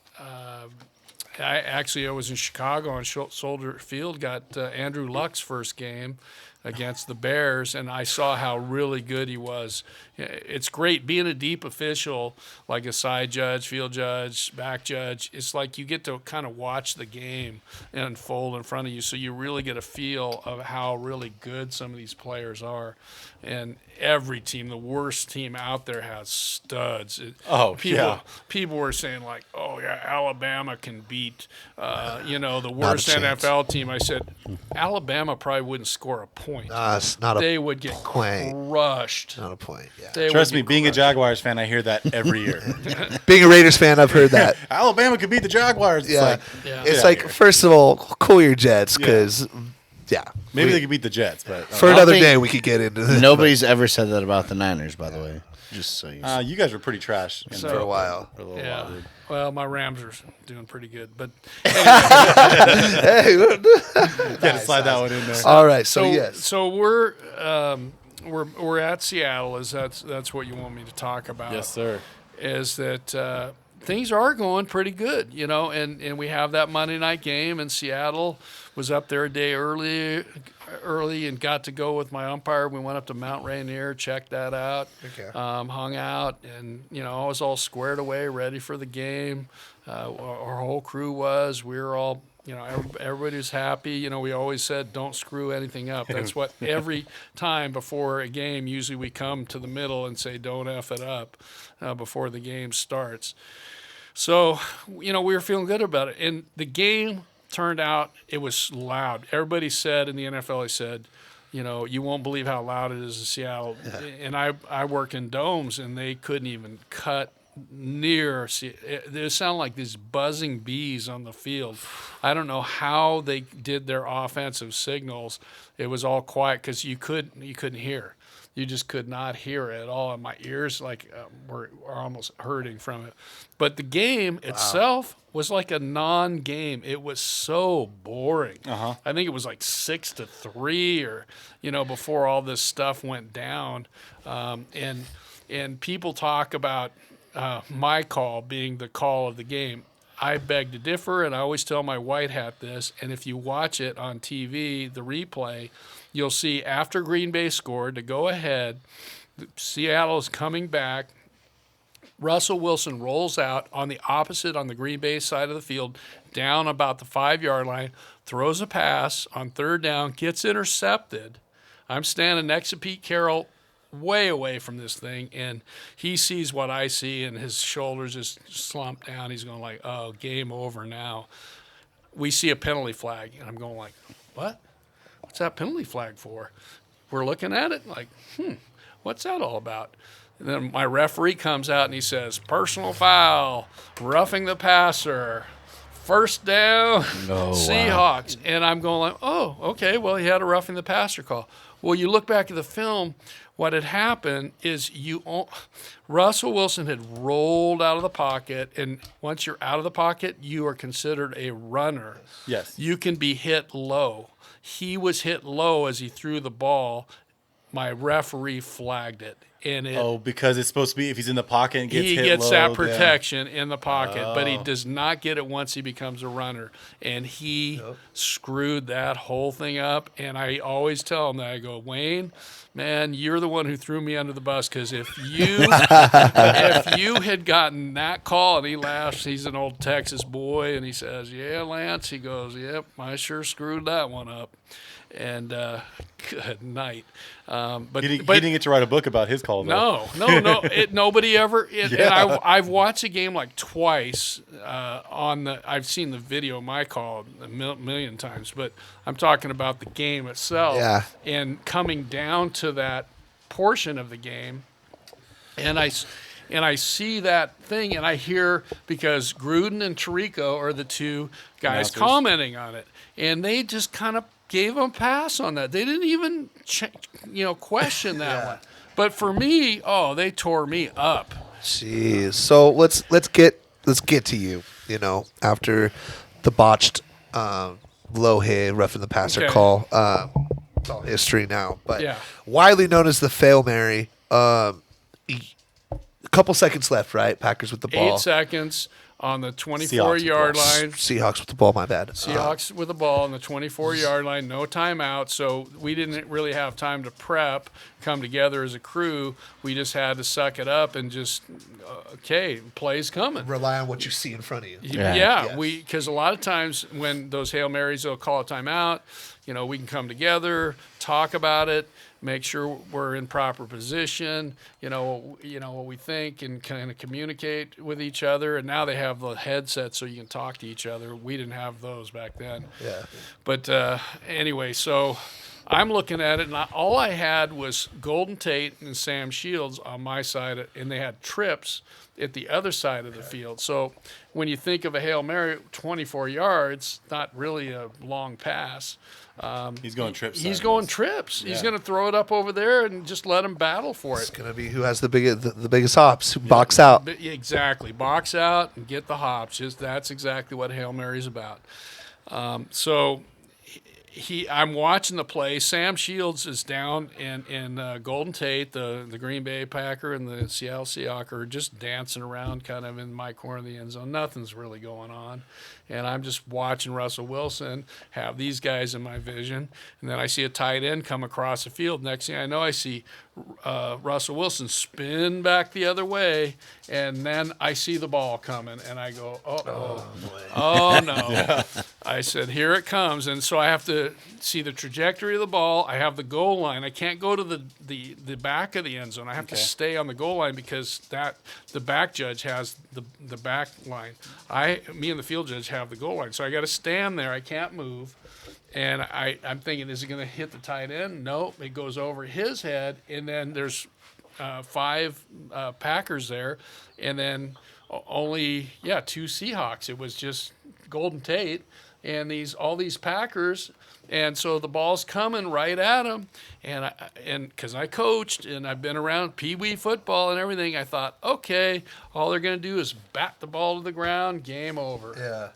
I was in Chicago on Soldier Field. Got Andrew Luck's first game against the Bears, and I saw how really good he was. It's great being a deep official, like a side judge, field judge, back judge. It's like you get to kind of watch the game unfold in front of you, so you really get a feel of how really good some of these players are. And every team, the worst team out there, has studs. People were saying like, "Oh yeah, Alabama can beat, the worst NFL team." I said, Alabama probably wouldn't score a point. They would get crushed. Not a point. Yeah. Trust me, being a Jaguars fan, I hear that every year. Being a Raiders fan, I've heard that. Alabama could beat the Jaguars. It's like first of all, cool your Jets, because maybe they could beat the Jets, but for another day we could get into this. Nobody's ever said that about the Niners, by the way. Just so you know. You guys were pretty trash for a while. For a little while, dude. Well, my Rams are doing pretty good, but anyway. Got to slide that one in there. All right, so we're at Seattle. That's what you want me to talk about? Yes, sir. Is that things are going pretty good, and we have that Monday night game, and Seattle was up there a day early and got to go with my umpire. We went up to Mount Rainier, checked that out, hung out, and I was all squared away, ready for the game. Our whole crew was. We were all, everybody was happy. We always said don't screw anything up. That's what every time before a game, usually we come to the middle and say don't F it up before the game starts. So, we were feeling good about it. And the game turned out, it was loud. Everybody said in the NFL, they said, you won't believe how loud it is in Seattle. And I work in domes, and they couldn't even cut near. They sound like these buzzing bees on the field. I don't know how they did their offensive signals. It was all quiet because you couldn't hear. You just could not hear it at all, and my ears were almost hurting from it. But the game itself was like a non-game. It was so boring. I think it was like 6-3, or before all this stuff went down, and people talk about my call being the call of the game. I beg to differ, and I always tell my white hat this. And if you watch it on TV, the replay, you'll see after Green Bay scored to go ahead, Seattle's coming back. Russell Wilson rolls out on the Green Bay side of the field, down about the 5-yard line, throws a pass on third down, gets intercepted. I'm standing next to Pete Carroll, way away from this thing, and he sees what I see, and his shoulders just slump down. He's going like, oh, game over now. We see a penalty flag, and I'm going like, what? What's that penalty flag for? We're looking at it like, what's that all about? And then my referee comes out and he says, personal foul, roughing the passer, first down, Seahawks. Wow. And I'm going like, oh, okay, well, he had a roughing the passer call. Well, you look back at the film, what had happened is Russell Wilson had rolled out of the pocket, and once you're out of the pocket, you are considered a runner. Yes. You can be hit low. He was hit low as he threw the ball. My referee flagged it. And because it's supposed to be if he's in the pocket and gets hit low. He gets that protection in the pocket, but he does not get it once he becomes a runner. And he screwed that whole thing up. And I always tell him that. I go, Wayne, man, you're the one who threw me under the bus, because if you had gotten that call, and he laughs, he's an old Texas boy, and he says, yeah, Lance, he goes, yep, I sure screwed that one up. And good night. But he didn't get to write a book about his call, though. No. Nobody ever. And I've watched a game like twice. I've seen the video of my call a million times, but I'm talking about the game itself. Yeah. And coming down to that portion of the game, and I see that thing, and I hear, because Gruden and Tirico are the two guys commenting on it, and they just kind of gave him a pass on that. They didn't even question that one. But for me, they tore me up. Jeez. So let's get to you. After the botched low hit roughing the passer call, it's all history now. But widely known as the Fail Mary. A couple seconds left, right? Packers with the ball. 8 seconds on the 24-yard line. Seahawks with the ball, my bad. Seahawks with the ball on the 24-yard line, no timeout. So we didn't really have time to prep, come together as a crew. We just had to suck it up and just, play's coming. Rely on what you see in front of you. Yeah. Because a lot of times when those Hail Marys, they'll call a timeout. We can come together, talk about it, make sure we're in proper position, what we think, and kind of communicate with each other. And now they have the headsets so you can talk to each other. We didn't have those back then. Yeah. But anyway, so I'm looking at it, and all I had was Golden Tate and Sam Shields on my side, and they had trips at the other side of the field. So when you think of a Hail Mary, 24 yards, not really a long pass. He's going trips. He's going trips. He's going to throw it up over there and just let him battle for it. It's going to be who has the biggest hops, who box out. Exactly. Box out and get the hops. That's exactly what Hail Mary's about. So I'm watching the play. Sam Shields is down, and Golden Tate, the Green Bay Packer, and the Seattle Seahawks are just dancing around kind of in my corner of the end zone. Nothing's really going on. And I'm just watching Russell Wilson have these guys in my vision. And then I see a tight end come across the field. Next thing I know, I see Russell Wilson spin back the other way. And then I see the ball coming. And I go, oh no. Yeah. I said, here it comes. And so I have to see the trajectory of the ball. I have the goal line. I can't go to the back of the end zone. I have to stay on the goal line, because the back judge has the back line. Me and the field judge have the goal line. So I got to stand there. I can't move. And I'm thinking, is it going to hit the tight end? No, it goes over his head. And then there's 5 Packers there, and then only 2 Seahawks. It was just Golden Tate and all these Packers. And so the ball's coming right at him, and because I coached and I've been around Pee Wee football and everything, I thought, okay, all they're going to do is bat the ball to the ground, game over. Yeah.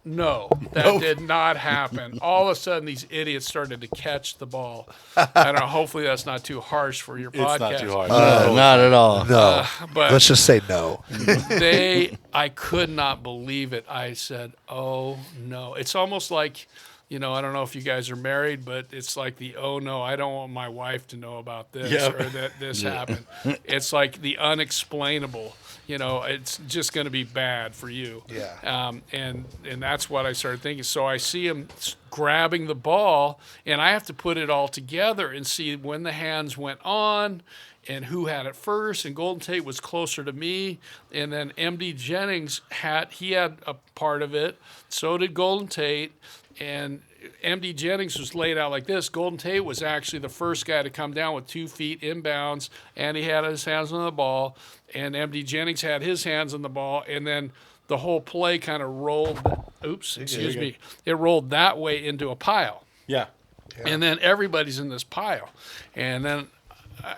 No, that did not happen. All of a sudden, these idiots started to catch the ball. I don't know. Hopefully, that's not too harsh for your podcast. It's not too harsh. Not at all. No. But Let's just say no. I could not believe it. I said, oh, no. It's almost like, I don't know if you guys are married, but it's like oh, no, I don't want my wife to know about this or that this happened. It's like the unexplainable. It's just going to be bad for you. Yeah. And that's what I started thinking. So I see him grabbing the ball, and I have to put it all together and see when the hands went on and who had it first. And Golden Tate was closer to me. And then M.D. Jennings had a part of it. So did Golden Tate. And M.D. Jennings was laid out like this. Golden Tate was actually the first guy to come down with 2 feet inbounds, and he had his hands on the ball. And M.D. Jennings had his hands on the ball, and then the whole play kind of rolled. Excuse me. It rolled that way into a pile. Yeah. And then everybody's in this pile. And then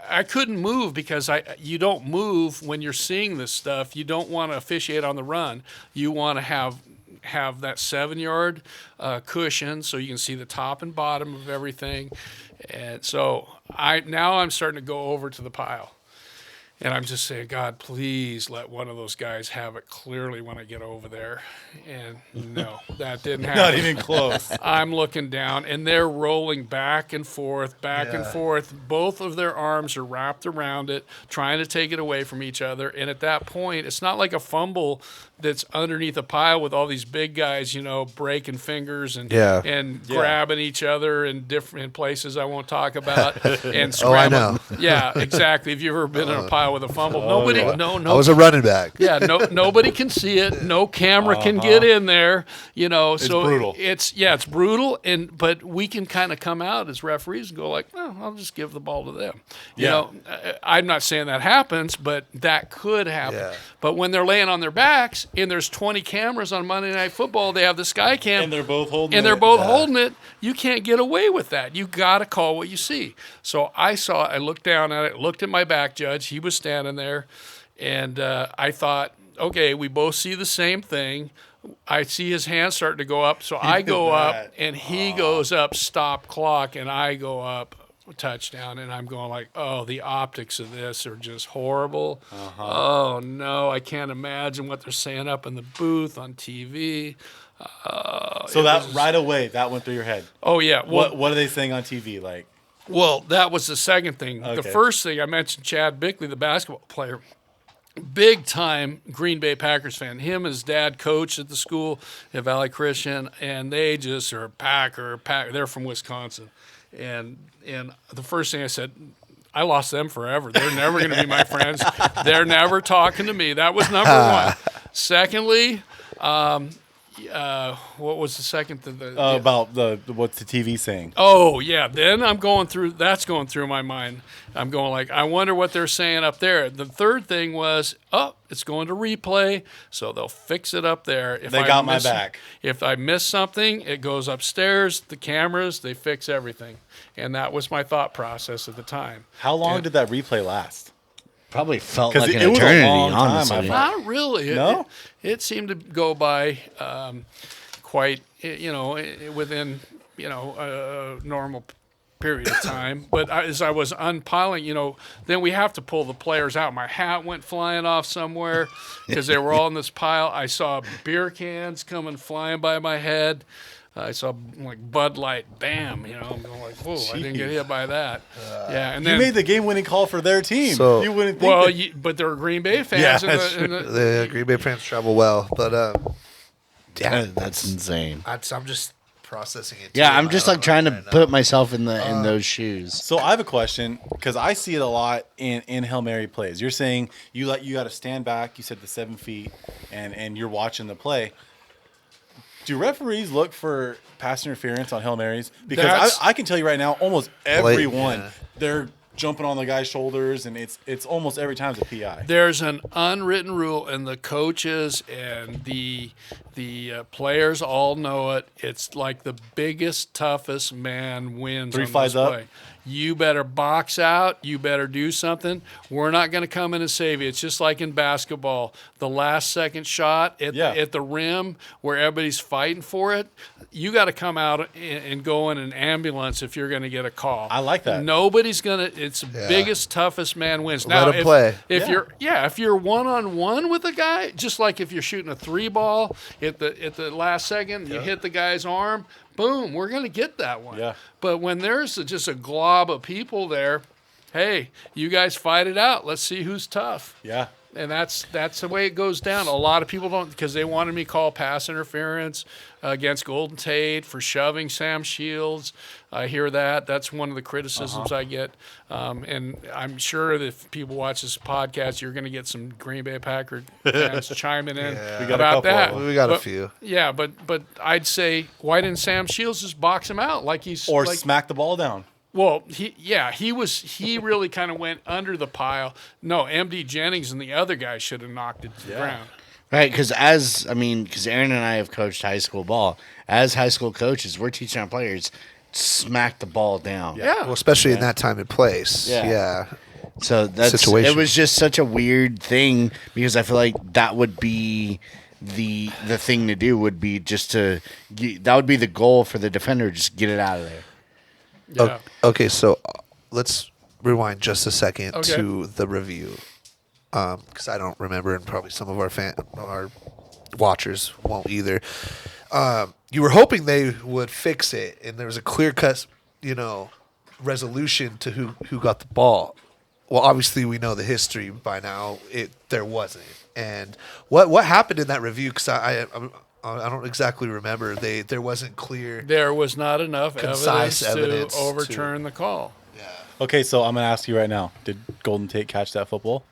I couldn't move because you don't move when you're seeing this stuff. You don't want to officiate on the run. You want to have that 7-yard cushion so you can see the top and bottom of everything. And so I'm starting to go over to the pile. And I'm just saying, God, please let one of those guys have it clearly when I get over there. And no, that didn't happen. Not even close. I'm looking down, and they're rolling back and forth. Both of their arms are wrapped around it, trying to take it away from each other. And at that point, it's not like a fumble that's underneath a pile with all these big guys, breaking fingers and grabbing each other in different places I won't talk about and scrambling. I know. Yeah, exactly. If you've ever been in a pile with a fumble, nobody. I was a running back. Yeah, nobody can see it. No camera can get in there. It's brutal. It's brutal, but we can kind of come out as referees and go like, oh, I'll just give the ball to them. I'm not saying that happens, but that could happen. Yeah. But when they're laying on their backs and there's 20 cameras on Monday Night Football, they have the sky cam, And they're both holding holding it. You can't get away with that. You got to call what you see. So I looked down at it, looked at my back judge. He was standing there, and I thought, okay, we both see the same thing. I see his hand starting to go up, so I go up, and he goes up, stop clock, and I go up, touchdown, and I'm going like, oh, the optics of this are just horrible. Oh, no, I can't imagine what they're saying up in the booth on TV. So right away, that went through your head. Oh, yeah. Well, What are they saying on TV? Like, well, that was the second thing. Okay. The first thing, I mentioned Chad Bickley, the basketball player, big time Green Bay Packers fan. Him and his dad coached at the school at Valley Christian, and they just are Packer. They're from Wisconsin. And the first thing I said, I lost them forever. They're never going to be my friends. They're never talking to me. That was number one. Secondly, what was the second? about what's the TV saying? Oh, yeah. Then that's going through my mind. I'm going like, I wonder what they're saying up there. The third thing was, it's going to replay, so they'll fix it up there. They got my back. If I miss something, it goes upstairs, the cameras, they fix everything. And that was my thought process at the time. How long did that replay last? Probably felt 'Cause like it an was a eternity, long time, honestly. I thought. Not really. No? It seemed to go by quite, within, a normal period of time. But as I was unpiling, then we have to pull the players out. My hat went flying off somewhere because they were all in this pile. I saw beer cans coming flying by my head. I saw like Bud Light, bam, I'm going like, whoa, I didn't get hit by that. And You then made the game-winning call for their team. So- you wouldn't think that. but they're Green Bay fans. Yeah, and that's The Green Bay fans travel well, but That's insane. I'm just processing it. Yeah, too. I'm just like trying to put myself in those shoes. So I have a question because I see it a lot in Hail Mary plays. You're saying you got to stand back. You said the 7 feet, and you're watching the play. Do referees look for pass interference on Hail Marys? Because I can tell you right now, almost everyone, they're jumping on the guy's shoulders, and it's almost every time it's a PI. There's an unwritten rule, and the coaches and the players all know it. It's like the biggest, toughest man wins. 3 on flies this up. play. You better box out. You better do something. We're not going to come in and save you. It's just like in basketball. The last second shot at the rim where everybody's fighting for it, you got to come out and go in an ambulance if you're going to get a call. I like that. Nobody's going to – it's the biggest, toughest man wins. Now, Let him play. If you're one-on-one with a guy, just like if you're shooting a 3-ball at the last second, you hit the guy's arm, boom, we're going to get that one. Yeah. But when there's just a glob of people there, hey, you guys fight it out. Let's see who's tough. Yeah. And that's the way it goes down. A lot of people don't, because they wanted me to call pass interference against Golden Tate for shoving Sam Shields. I hear that. That's one of the criticisms I get. And I'm sure that if people watch this podcast, you're going to get some Green Bay Packer fans chiming in We got a about couple that. of them. We got a But- few. Yeah, but I'd say, why didn't Sam Shields just box him out like he's Or like, smack the ball down. well, he really kind of went under the pile. No, MD Jennings and the other guy should have knocked it to the ground. Right, because Aaron and I have coached high school ball. As high school coaches, we're teaching our players smack the ball down. Yeah. Well, especially in that time and place. Yeah. Yeah. So Situation. it was just such a weird thing because I feel like that would be the thing to do would be just that would be the goal for the defender, just get it out of there. Yeah. Okay, so let's rewind just a second Okay. to the review, because I don't remember, and probably some of our watchers won't either. You were hoping they would fix it, and there was a clear cut, resolution to who got the ball. Well, obviously we know the history by now. There wasn't, and what happened in that review? Because I don't exactly remember. There wasn't clear. There was not enough Concise evidence to overturn the call. Okay, so I'm going to ask you right now. Did Golden Tate catch that football?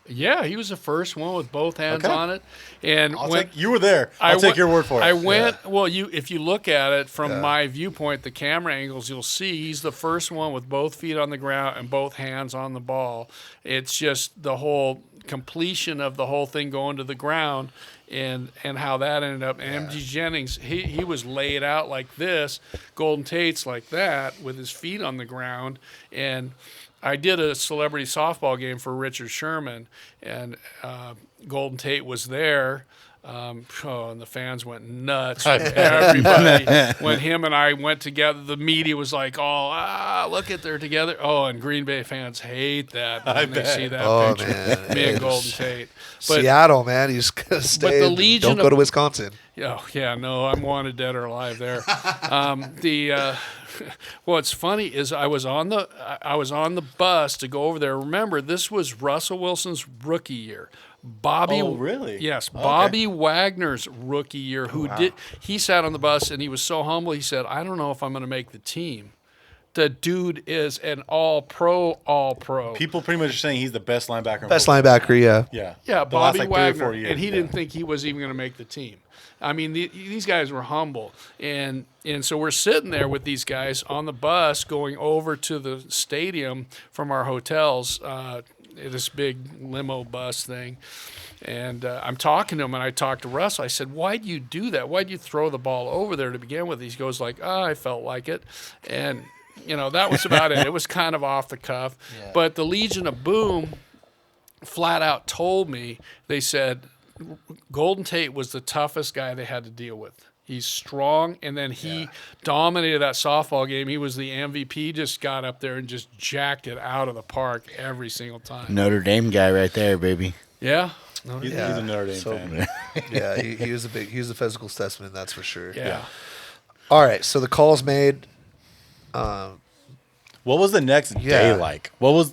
Yeah, he was the first one with both hands Okay. on it. And You were there. I'll take your word for it. I went. Well, if you look at it from my viewpoint, the camera angles, you'll see he's the first one with both feet on the ground and both hands on the ball. It's just the whole completion of the whole thing going to the ground and how that ended up. And MG Jennings, he was laid out like this. Golden Tate's like that with his feet on the ground. And I did a celebrity softball game for Richard Sherman, and Golden Tate was there. And the fans went nuts. Everybody, when him and I went together, the media was like, look at they're together. Oh, and Green Bay fans hate that when they see that picture. Man, Me and Golden Tate. But, Seattle, man, he's gonna stay. the and Legion don't go of- to Wisconsin. Oh, yeah, no, I'm wanted dead or alive there. What's funny is I was on the bus to go over there. Remember, this was Russell Wilson's rookie year. Oh, really? Yes, Okay. Bobby Wagner's rookie year. He sat on the bus and he was so humble. He said, "I don't know if I'm going to make the team." The dude is an all pro. People pretty much are saying he's the best linebacker. in Best football. linebacker, yeah. Yeah. Yeah, The last, Bobby 3 or Wagner, 4 years. and he Yeah. didn't think he was even going to make the team. I mean, these guys were humble, and so we're sitting there with these guys on the bus going over to the stadium from our hotels, this big limo bus thing, and I'm talking to him, and I talked to Russ. I said, "Why'd you do that? Why'd you throw the ball over there to begin with?" He goes like, I felt like it, and that was about it. It was kind of off the cuff, but the Legion of Boom flat out told me, they said Golden Tate was the toughest guy they had to deal with. He's strong, and then he dominated that softball game. He was the MVP, just got up there and just jacked it out of the park every single time. Notre Dame guy right there, baby. Yeah? He's a Notre Dame fan. Yeah, he was he was a physical specimen, that's for sure. Yeah. All right, so the call's made. What was the next Yeah. day like? What was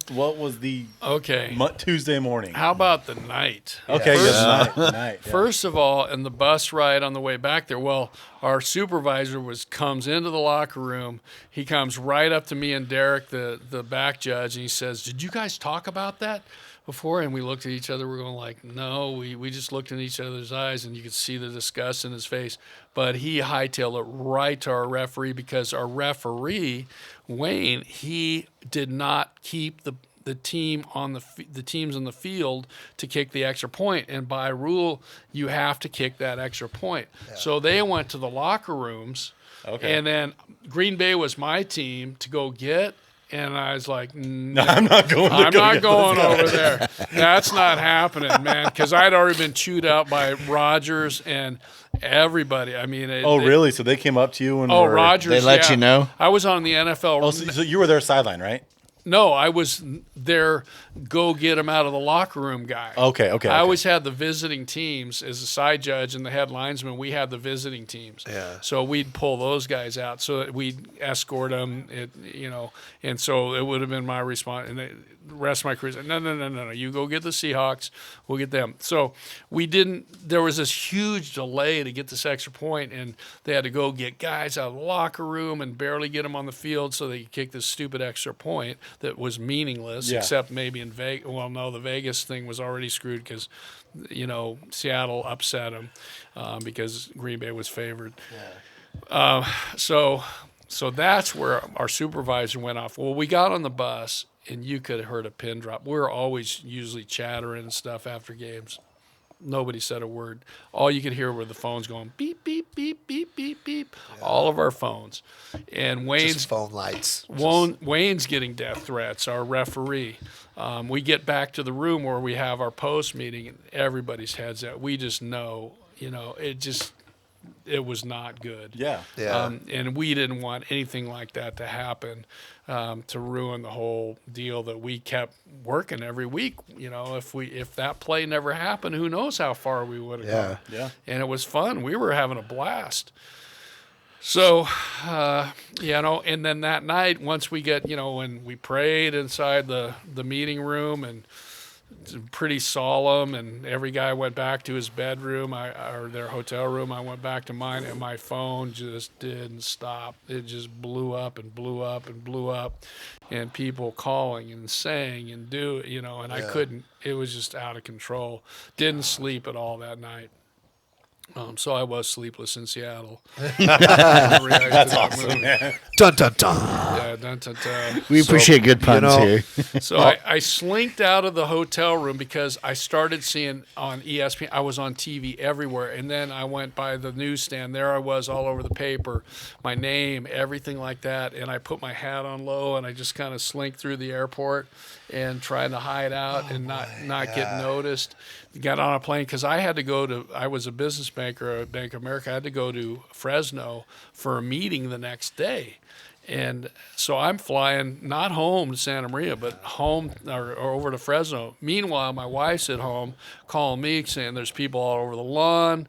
the Okay. Tuesday morning? How about the night? Okay, First- good night. Yeah. First of all, in the bus ride on the way back there, well, our supervisor comes into the locker room. He comes right up to me and Derek, the back judge, and he says, "Did you guys talk about that?" before? And we looked at each other. We're going like, no. We just looked in each other's eyes, and you could see the disgust in his face. But he hightailed it right to our referee because our referee, Wayne, he did not keep the team on the teams on the field to kick the extra point, and by rule you have to kick that extra point. So they went to the locker rooms, and then Green Bay was my team to go get. And I was like, no, I'm not going. I'm not going over there. That's not happening, man. Because I'd already been chewed out by Rodgers and everybody. I mean, Really? So they came up to you and Rodgers. They let you know? I was on the NFL. Oh, so you were their sideline, right? No, I was their go get him out of the locker room guy. Okay. I always had the visiting teams as a side judge, and the head linesman. We had the visiting teams. Yeah. So we'd pull those guys out. So that we'd escort them. And so it would have been my response. And the rest of my career, no. You go get the Seahawks. We'll get them. So we didn't. There was this huge delay to get this extra point, and they had to go get guys out of the locker room and barely get them on the field so they could kick this stupid extra point that was meaningless, except maybe in Vegas. Well, no, the Vegas thing was already screwed because, Seattle upset them because Green Bay was favored. So that's where our supervisor went off. Well, we got on the bus, and you could have heard a pin drop. We were always usually chattering and stuff after games. Nobody said a word. All you could hear were the phones going beep, beep, beep, beep, beep, beep. Yeah. All of our phones. And Wayne's just phone lights. Wayne's getting death threats, our referee. We get back to the room where we have our post meeting, and everybody's heads out. We just know, it was not good. Yeah. And we didn't want anything like that to happen, to ruin the whole deal that we kept working every week. If that play never happened, who knows how far we would have gone. Yeah. And it was fun. We were having a blast. So, and then that night, once we get, when we prayed inside the meeting room and pretty solemn, and every guy went back to his bedroom or their hotel room. I went back to mine, and my phone just didn't stop. It just blew up and blew up and blew up, and people calling and saying and and I couldn't. It was just out of control. Didn't sleep at all that night. So I was sleepless in Seattle. That's awesome, man. Dun dun dun. Yeah, dun, dun, dun. We appreciate good puns here. So I slinked out of the hotel room because I started seeing on ESPN. I was on TV everywhere, and then I went by the newsstand. There I was all over the paper, my name, everything like that. And I put my hat on low, and I just kind of slinked through the airport and trying to hide out and not get noticed. Got on a plane because I was a business banker at Bank of America. I had to go to Fresno for a meeting the next day. And so I'm flying not home to Santa Maria, but home or over to Fresno. Meanwhile, my wife's at home calling me saying there's people all over the lawn.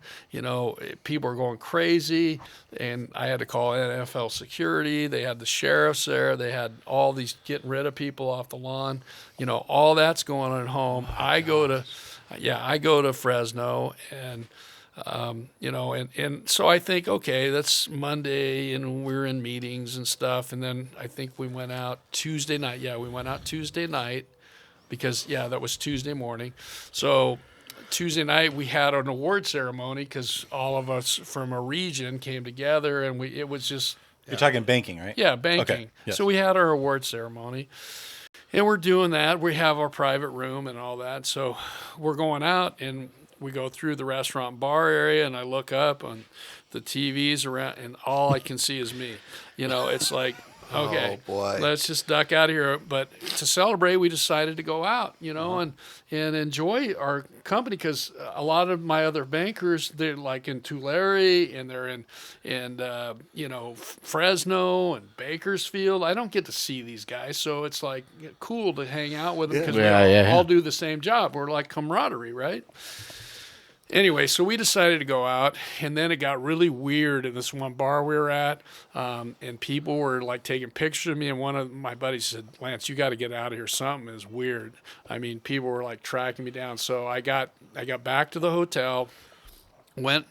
People are going crazy. And I had to call NFL security. They had the sheriffs there. They had all these getting rid of people off the lawn. All that's going on at home. I go to Fresno, and and so I think, okay, that's Monday, and we're in meetings and stuff. And then I think we went out Tuesday night. Yeah, we went out Tuesday night because, that was Tuesday morning. So Tuesday night we had an award ceremony because all of us from a region came together, and it was just. You're talking banking, right? Yeah, banking. Okay. Yes. So we had our award ceremony. And we're doing that. We have our private room and all that. So we're going out, and we go through the restaurant bar area, and I look up on the TVs around, and all I can see is me. It's like, okay, oh boy, let's just duck out of here. But to celebrate, we decided to go out, and enjoy our company because a lot of my other bankers, they're like in Tulare, and they're in Fresno and Bakersfield. I don't get to see these guys, so it's like cool to hang out with them because we all do the same job. We're like camaraderie, right? Anyway, so we decided to go out, and then it got really weird in this one bar we were at, and people were like taking pictures of me, and one of my buddies said, "Lance, you got to get out of here. Something is weird." I mean, people were like tracking me down. So I got back to the hotel, went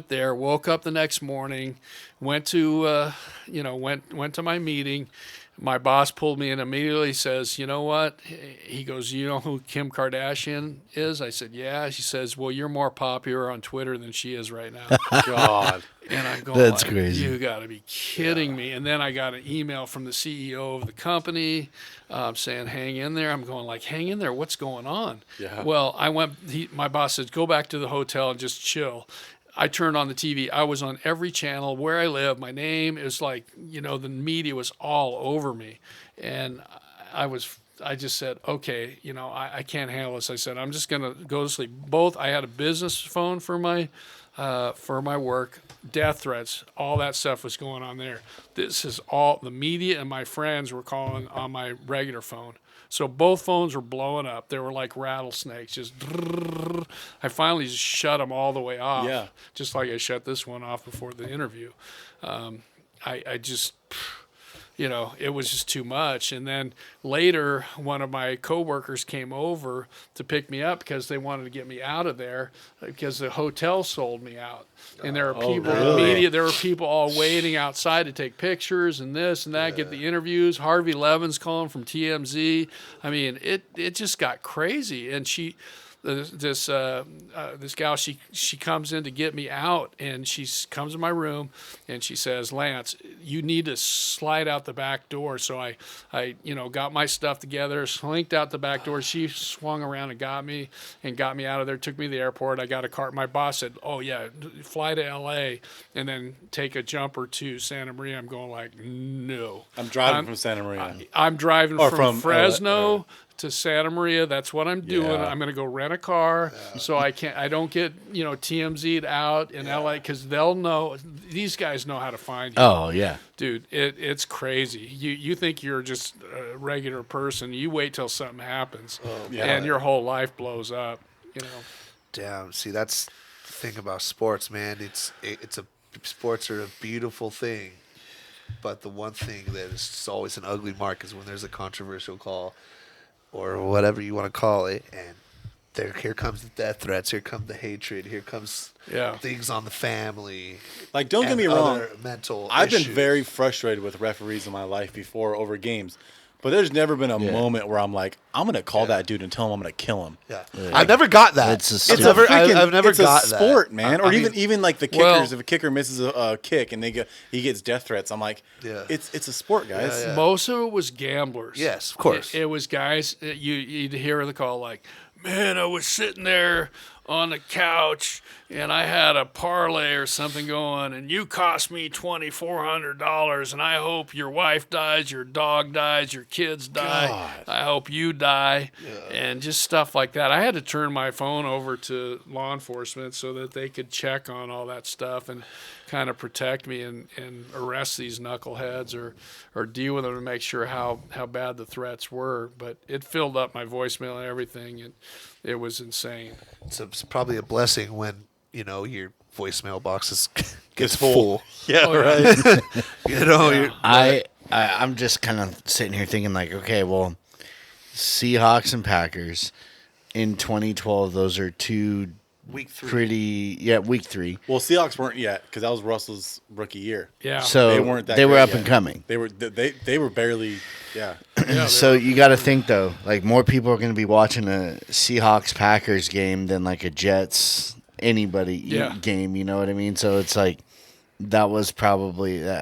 there, woke up the next morning, went to went to my meeting. my boss pulled me in immediately, says, you know what? He goes, you know who Kim Kardashian is? I said, yeah. She says, well, you're more popular on Twitter than she is right now. God. And I'm going, That's like, crazy. You got to be kidding me. And then I got an email from the CEO of the company saying, hang in there. I'm going like, hang in there. What's going on? Yeah. Well, my boss says, go back to the hotel and just chill. I turned on the TV. I was on every channel where I live. My name is like, the media was all over me. And I just said, okay, I can't handle this. I said, I'm just going to go to sleep. I had a business phone for my work, death threats, all that stuff was going on there. This is all the media and my friends were calling on my regular phone. So both phones were blowing up. They were like rattlesnakes. Just I finally just shut them all the way off. Yeah. Just like I shut this one off before the interview. I just, it was just too much. And then later, one of my coworkers came over to pick me up because they wanted to get me out of there because the hotel sold me out. And there were people in the media, there were people all waiting outside to take pictures and this and that, get the interviews. Harvey Levin's calling from TMZ. I mean, it just got crazy. And this gal, she comes in to get me out, and she comes in my room and she says, Lance, you need to slide out the back door. So I got my stuff together, slinked out the back door. She swung around and got me out of there, took me to the airport. I got a car. My boss said, oh yeah, fly to LA and then take a jumper to Santa Maria. I'm going like, no. I'm driving from Santa Maria. I'm driving Or from from Fresno to Santa Maria. That's what I'm doing. Yeah. I'm going to go rent a car so I don't get, TMZ'd out in LA because they'll know. These guys know how to find you. Oh, yeah. Dude, it's crazy. You think you're just a regular person. You wait till something happens and your whole life blows up, Damn. See, that's the thing about sports, man. Sports are a beautiful thing, but the one thing that is always an ugly mark is when there's a controversial call or whatever you want to call it, and here comes the death threats, here comes the hatred, here comes things on the family. Like, don't get and me wrong. other mental I've issues. been very frustrated with referees in my life before over games. But there's never been a moment where I'm like, I'm going to call that dude and tell him I'm going to kill him. Yeah. I've never got that. It's It's never- a freaking, I've never it's got a sport, that. man. I Or mean- even like the kickers. If a kicker misses a kick and he gets death threats, I'm like, it's a sport, guys. Yeah. Most of it was gamblers. Yes, of course. It was guys, you'd hear the call like, man, I was sitting there on the couch and I had a parlay or something going and you cost me $2,400 and I hope your wife dies, your dog dies, your kids die. God. I hope you die. And just stuff like that. I had to turn my phone over to law enforcement so that they could check on all that stuff and kind of protect me and arrest these knuckleheads or deal with them to make sure how bad the threats were. But it filled up my voicemail and everything, and it was insane. It's probably a blessing when, your voicemail box gets full. full. Yeah, right. You're- I'm just kind of sitting here thinking like, okay, well, Seahawks and Packers in 2012, those are two week 3. week 3. Well, Seahawks weren't yet because that was Russell's rookie year. Yeah. So They weren't that they were great up yet. and coming. They were barely, So you got to think though, like more people are going to be watching a Seahawks Packers game than like a Jets anybody game. You know what I mean? So it's like that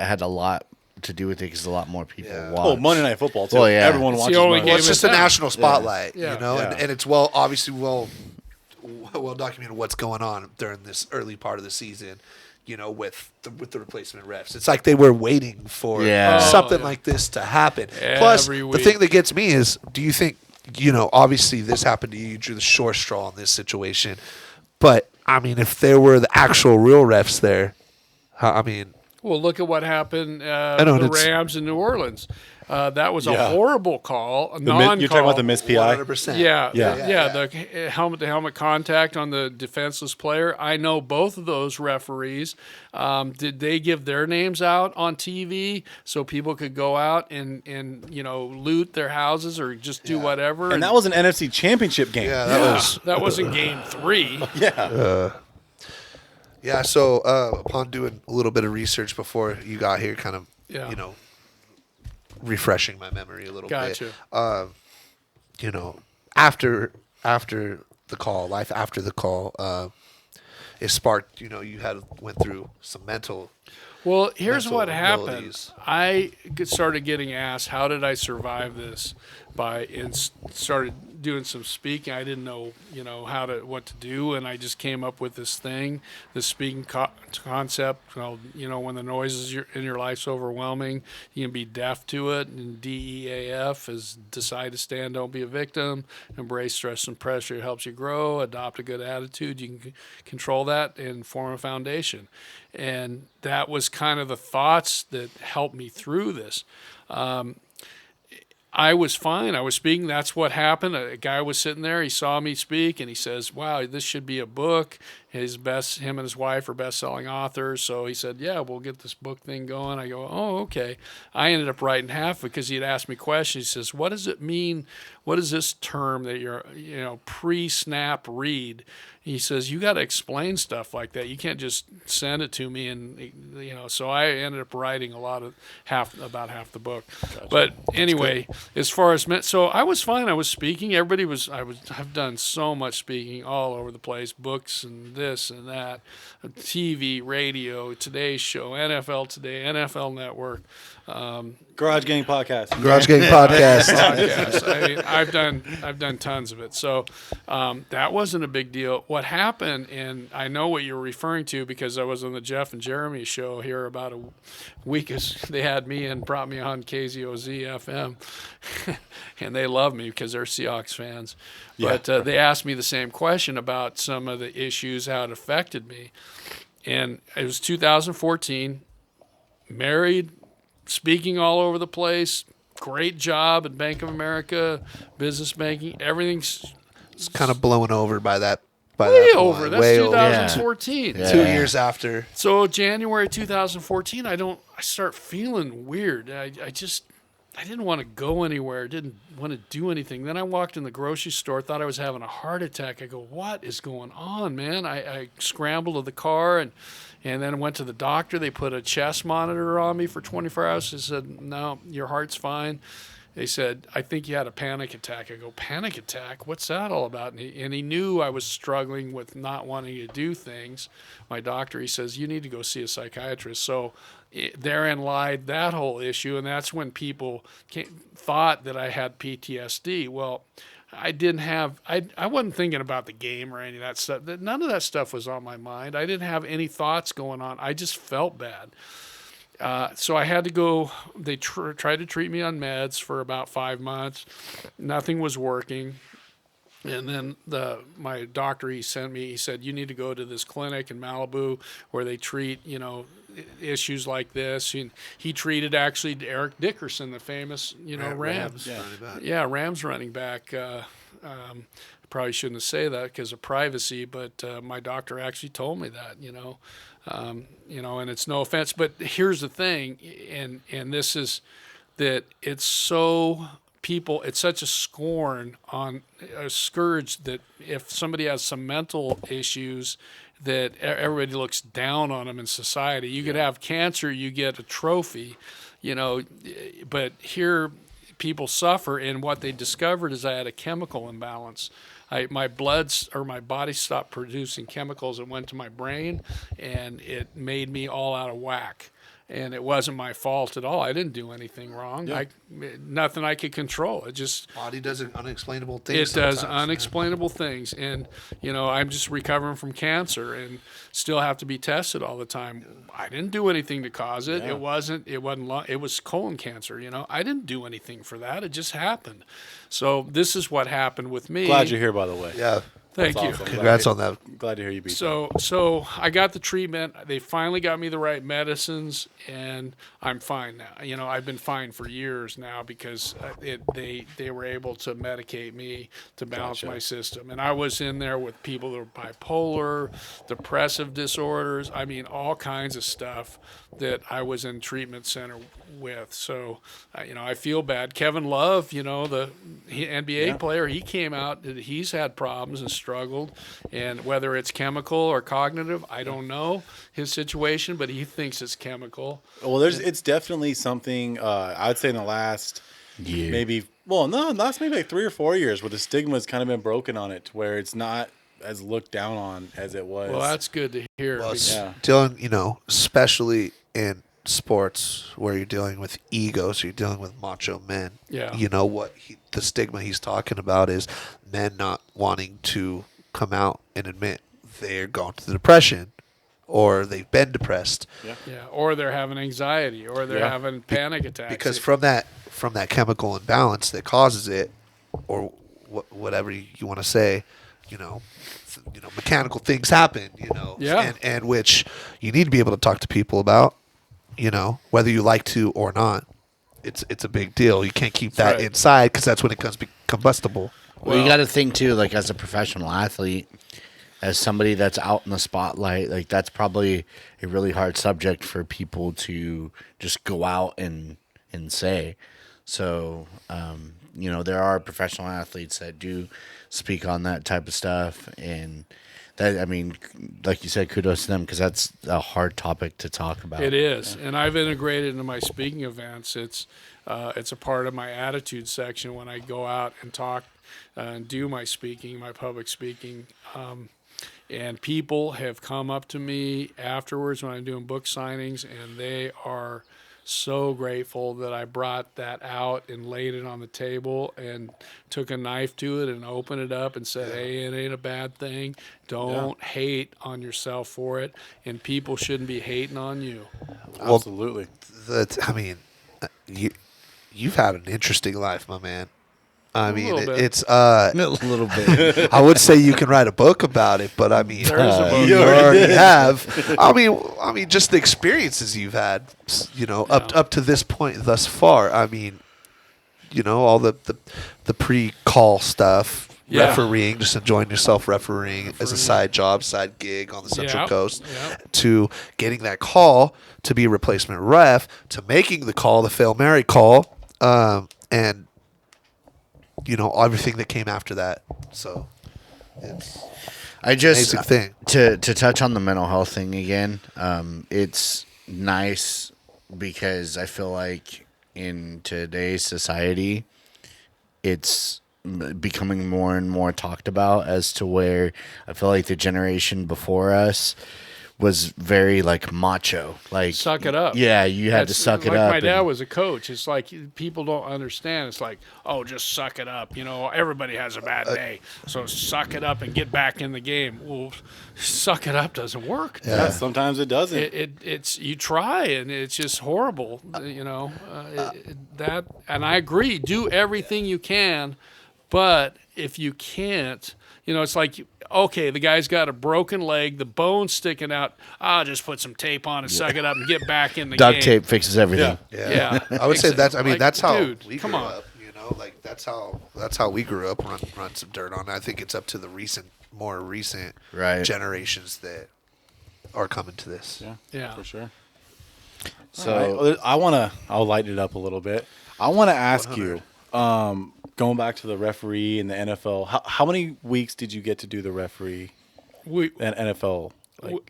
had a lot to do with it because a lot more people watch. Oh, Monday Night Football too. Well, yeah. Everyone It's the watches only Monday game Night it's just Football. a national spotlight, Yeah. and it's well documented what's going on during this early part of the season, with the replacement refs. It's like they were waiting for something like this to happen. Plus, Every the week. thing that gets me is, do you think, obviously this happened to you, you drew the short straw in this situation, but I mean, if there were the actual real refs there, Well, look at what happened know, and the it's- Rams in New Orleans. That was a Yeah. horrible call, a You're non-call. talking about the miss PI? 100%. Yeah, Yeah. the helmet-to-helmet contact on the defenseless player. I know both of those referees. Did they give their names out on TV so people could go out and loot their houses or just do whatever? And that was an NFC Championship game. Yeah, that was. that wasn't game 3. Yeah. Yeah, so upon doing a little bit of research before you got here, kind of, Yeah. refreshing my memory a little Gotcha. bit. You know, after the call, life after the call, it sparked. You know, you went through some mental. Well, here's mental what happened. abilities. I started getting asked, how did I survive this? Started doing some speaking. I didn't know, what to do, and I just came up with this thing, this speaking concept called, when the noises in your life's overwhelming, you can be deaf to it. And DEAF is decide to stand, don't be a victim, embrace stress and pressure. It helps you grow, adopt a good attitude. You can control that and form a foundation. And that was kind of the thoughts that helped me through this. I was fine. I was speaking. That's what happened. A guy was sitting there. He saw me speak, and he says, "Wow, this should be a book." Him and his wife are best-selling authors. So he said, "Yeah, we'll get this book thing going." I go, "Oh, okay." I ended up writing half because he had asked me questions. He says, "What does it mean? What is this term that you're, pre-snap read?" He says, "You got to explain stuff like that. You can't just send it to me." And so I ended up writing about half the book. Gotcha. But anyway, as far as so I was fine. I was speaking. I've done so much speaking all over the place, books and this and that, TV, radio, Today's Show, NFL Today, NFL Network. Garage Gang Podcast. Garage Gang Podcast. Podcast. I mean, I've done tons of it. So that wasn't a big deal. What happened, and I know what you're referring to because I was on the Jeff and Jeremy show here about a week. They had me and brought me on KZOZ FM, and they love me because they're Seahawks fans. Yeah. But they asked me the same question about some of the issues, how it affected me. And it was 2014, married, speaking all over the place, great job at Bank of America, business banking, everything's It's kind of blown over by that. Way over. Point. That's Way 2014. Yeah. 2 years after. So January 2014, I start feeling weird. I didn't want to go anywhere. Didn't want to do anything. Then I walked in the grocery store, thought I was having a heart attack. I go, what is going on, man? I scrambled to the car and then went to the doctor. They put a chest monitor on me for 24 hours. They said, no, your heart's fine. They said, I think you had a panic attack. I go, panic attack? What's that all about? And he knew I was struggling with not wanting to do things. My doctor, he says, you need to go see a psychiatrist. So therein lied that whole issue, and that's when people thought that I had PTSD. Well, I didn't have, I wasn't thinking about the game or any of that stuff. None of that stuff was on my mind. I didn't have any thoughts going on. I just felt bad. So I had to go. They tried to treat me on meds for about 5 months. Nothing was working. And then my doctor, he said, you need to go to this clinic in Malibu where they treat, issues like this. And he treated actually Eric Dickerson, the famous, Rams. Rams running back. Probably shouldn't say that because of privacy, but my doctor actually told me that, and it's no offense, but here's the thing, and this is that it's such a scourge that if somebody has some mental issues, that everybody looks down on them in society. You could have cancer, you get a trophy, but here people suffer, and what they discovered is I had a chemical imbalance. My body stopped producing chemicals. It went to my brain, and it made me all out of whack. And it wasn't my fault at all. I didn't do anything wrong. Yeah. Nothing I could control. It just body does unexplainable things. It does unexplainable things, and I'm just recovering from cancer and still have to be tested all the time. I didn't do anything to cause it. Yeah. It was colon cancer. I didn't do anything for that. It just happened. So this is what happened with me. Glad you're here, by the way. Yeah. Thank you. Awesome. Congrats on that. Glad to hear you beat So I got the treatment. They finally got me the right medicines, and I'm fine now. I've been fine for years now because they were able to medicate me to balance my system. And I was in there with people that were bipolar, depressive disorders. I mean, all kinds of stuff that I was in treatment center with. So, I feel bad. Kevin Love, the NBA player, he came out. He's had problems and struggled. And whether it's chemical or cognitive, I don't know his situation, but he thinks it's chemical. Well, it's definitely something. I'd say in the last maybe last maybe like 3 or 4 years, where the stigma has kind of been broken on it, to where it's not as looked down on as it was. Well, that's good to hear. Well, Yeah. dealing, especially in sports where you're dealing with egos, you're dealing with macho men. Yeah. The stigma he's talking about is men not wanting to come out and admit they're going through depression or they've been depressed. Yeah, or they're having anxiety, or they're having panic attacks. Because from that chemical imbalance that causes it, or whatever you want to say, mechanical things happen, Yeah. and which you need to be able to talk to people about, whether you like to or not. It's a big deal. You can't keep that right. inside, because that's when it becomes combustible. Well, you got to think too, like as a professional athlete, as somebody that's out in the spotlight, like that's probably a really hard subject for people to just go out and say. So, there are professional athletes that do speak on that type of stuff, and that, I mean, like you said, kudos to them, because that's a hard topic to talk about. It is, and I've integrated into my speaking events. It's a part of my attitude section when I go out and talk and do my speaking, my public speaking. And people have come up to me afterwards when I'm doing book signings, and they are so grateful that I brought that out and laid it on the table and took a knife to it and opened it up and said, hey, it ain't a bad thing. Don't hate on yourself for it, and people shouldn't be hating on you. Absolutely. You've had an interesting life, my man. I mean, little bit. it's A little bit. I would say you can write a book about it, but I mean, There is a book. you already have. I mean, just the experiences you've had, up to this point thus far. I mean, all the pre-call stuff, refereeing, just enjoying yourself refereeing as a side job, side gig on the Central Coast, to getting that call to be a replacement ref, to making the call, the Fail Mary call, and everything that came after that. So it's amazing thing. To touch on the mental health thing again, it's nice because I feel like in today's society, it's becoming more and more talked about, as to where I feel like the generation before us was very like macho, like Suck it up. Yeah, you had to suck it up. My dad was a coach. It's like people don't understand. It's like, oh, just suck it up. Everybody has a bad day, so suck it up and get back in the game. Well, suck it up doesn't work. Yeah, sometimes it doesn't. It's you try, and it's just horrible. That, and I agree. Do everything you can, but if you can't, it's like, okay, the guy's got a broken leg, the bone's sticking out. I'll just put some tape on and suck it up and get back in the game. Duct tape fixes everything. Yeah. I would say that's. I mean, Like, that's how dude, we come grew on. up. Like that's how we grew up. Run some dirt on it. I think it's up to the more recent Right. generations that are coming to this. Yeah. For sure. So I'll lighten it up a little bit. I want to ask you, going back to the referee in the NFL, how many weeks did you get to do the referee in NFL?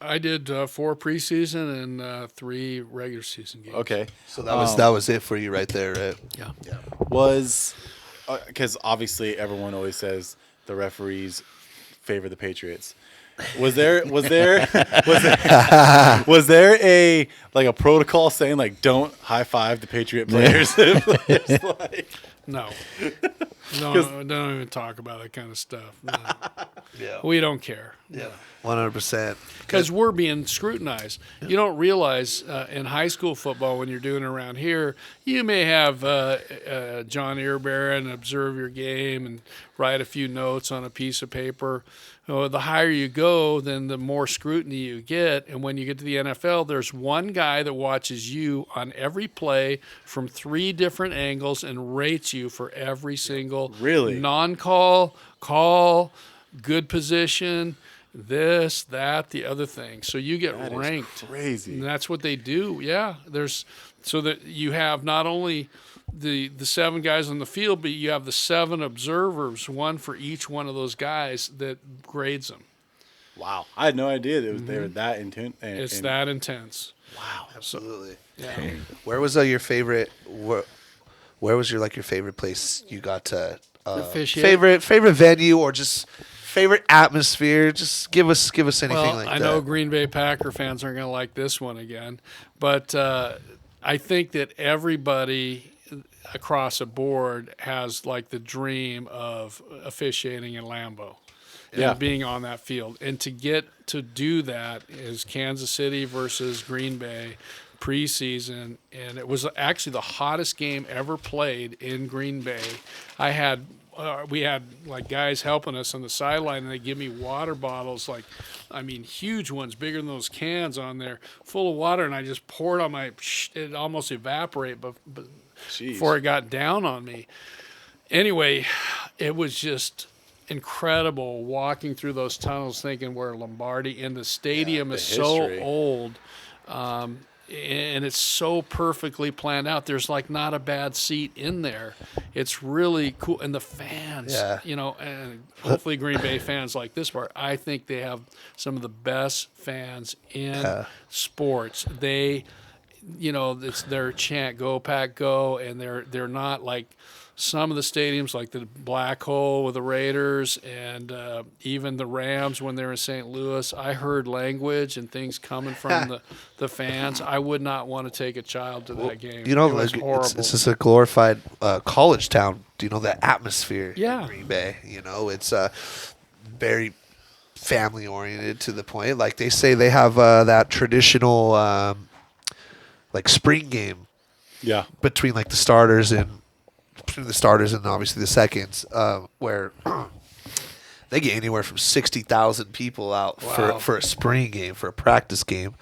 I did 4 preseason and 3 regular season games. Okay. So that was it for you right there. Right? Yeah. Was because obviously everyone always says the referees favor the Patriots. Was there a protocol saying like don't high five the Patriot players? No. Don't even talk about that kind of stuff. No. Yeah. We don't care. Yeah. 100%. Because we're being scrutinized. You don't realize in high school football, when you're doing it around here, you may have John Earbear observe your game and write a few notes on a piece of paper. The higher you go, then the more scrutiny you get. And when you get to the NFL, there's one guy that watches you on every play from 3 different angles and rates you for every single Really? non-call, call, good position. this, that, the other thing. So you get That is ranked. crazy. And that's what they do. Yeah. There's so that you have not only the 7 guys on the field, but you have the 7 observers, one for each one of those guys that grades them. Wow. I had no idea that they were that intense. It's that intense. Wow. Absolutely. Yeah. Where was your favorite? Where was your favorite place you got to? Officiate? Favorite venue or just favorite atmosphere? Just give us anything Well, like I that. know Green Bay Packer fans aren't going to like this one again, but I think that everybody across the board has like the dream of officiating in Lambeau. And being on that field. And to get to do that is Kansas City versus Green Bay preseason. And it was actually the hottest game ever played in Green Bay. We had like guys helping us on the sideline, and they give me water bottles, huge ones, bigger than those cans on there, full of water, and I just poured on it almost evaporated before it got down on me. Anyway, it was just incredible walking through those tunnels thinking we're Lombardi, and the stadium is so old. And it's so perfectly planned out. There's like not a bad seat in there. It's really cool. And the fans, and hopefully Green Bay fans like this part, I think they have some of the best fans in sports. They, it's their chant, "Go Pack Go," and they're not like some of the stadiums, like the Black Hole with the Raiders and even the Rams when they're in St. Louis. I heard language and things coming from the fans. I would not want to take a child to that game. It was horrible. It's just a glorified college town. Do you know the atmosphere Yeah. in Green Bay? It's very family oriented to the point. Like they say they have that traditional spring game between the starters and obviously the seconds, where they get anywhere from 60,000 people out for a spring game, for a practice game.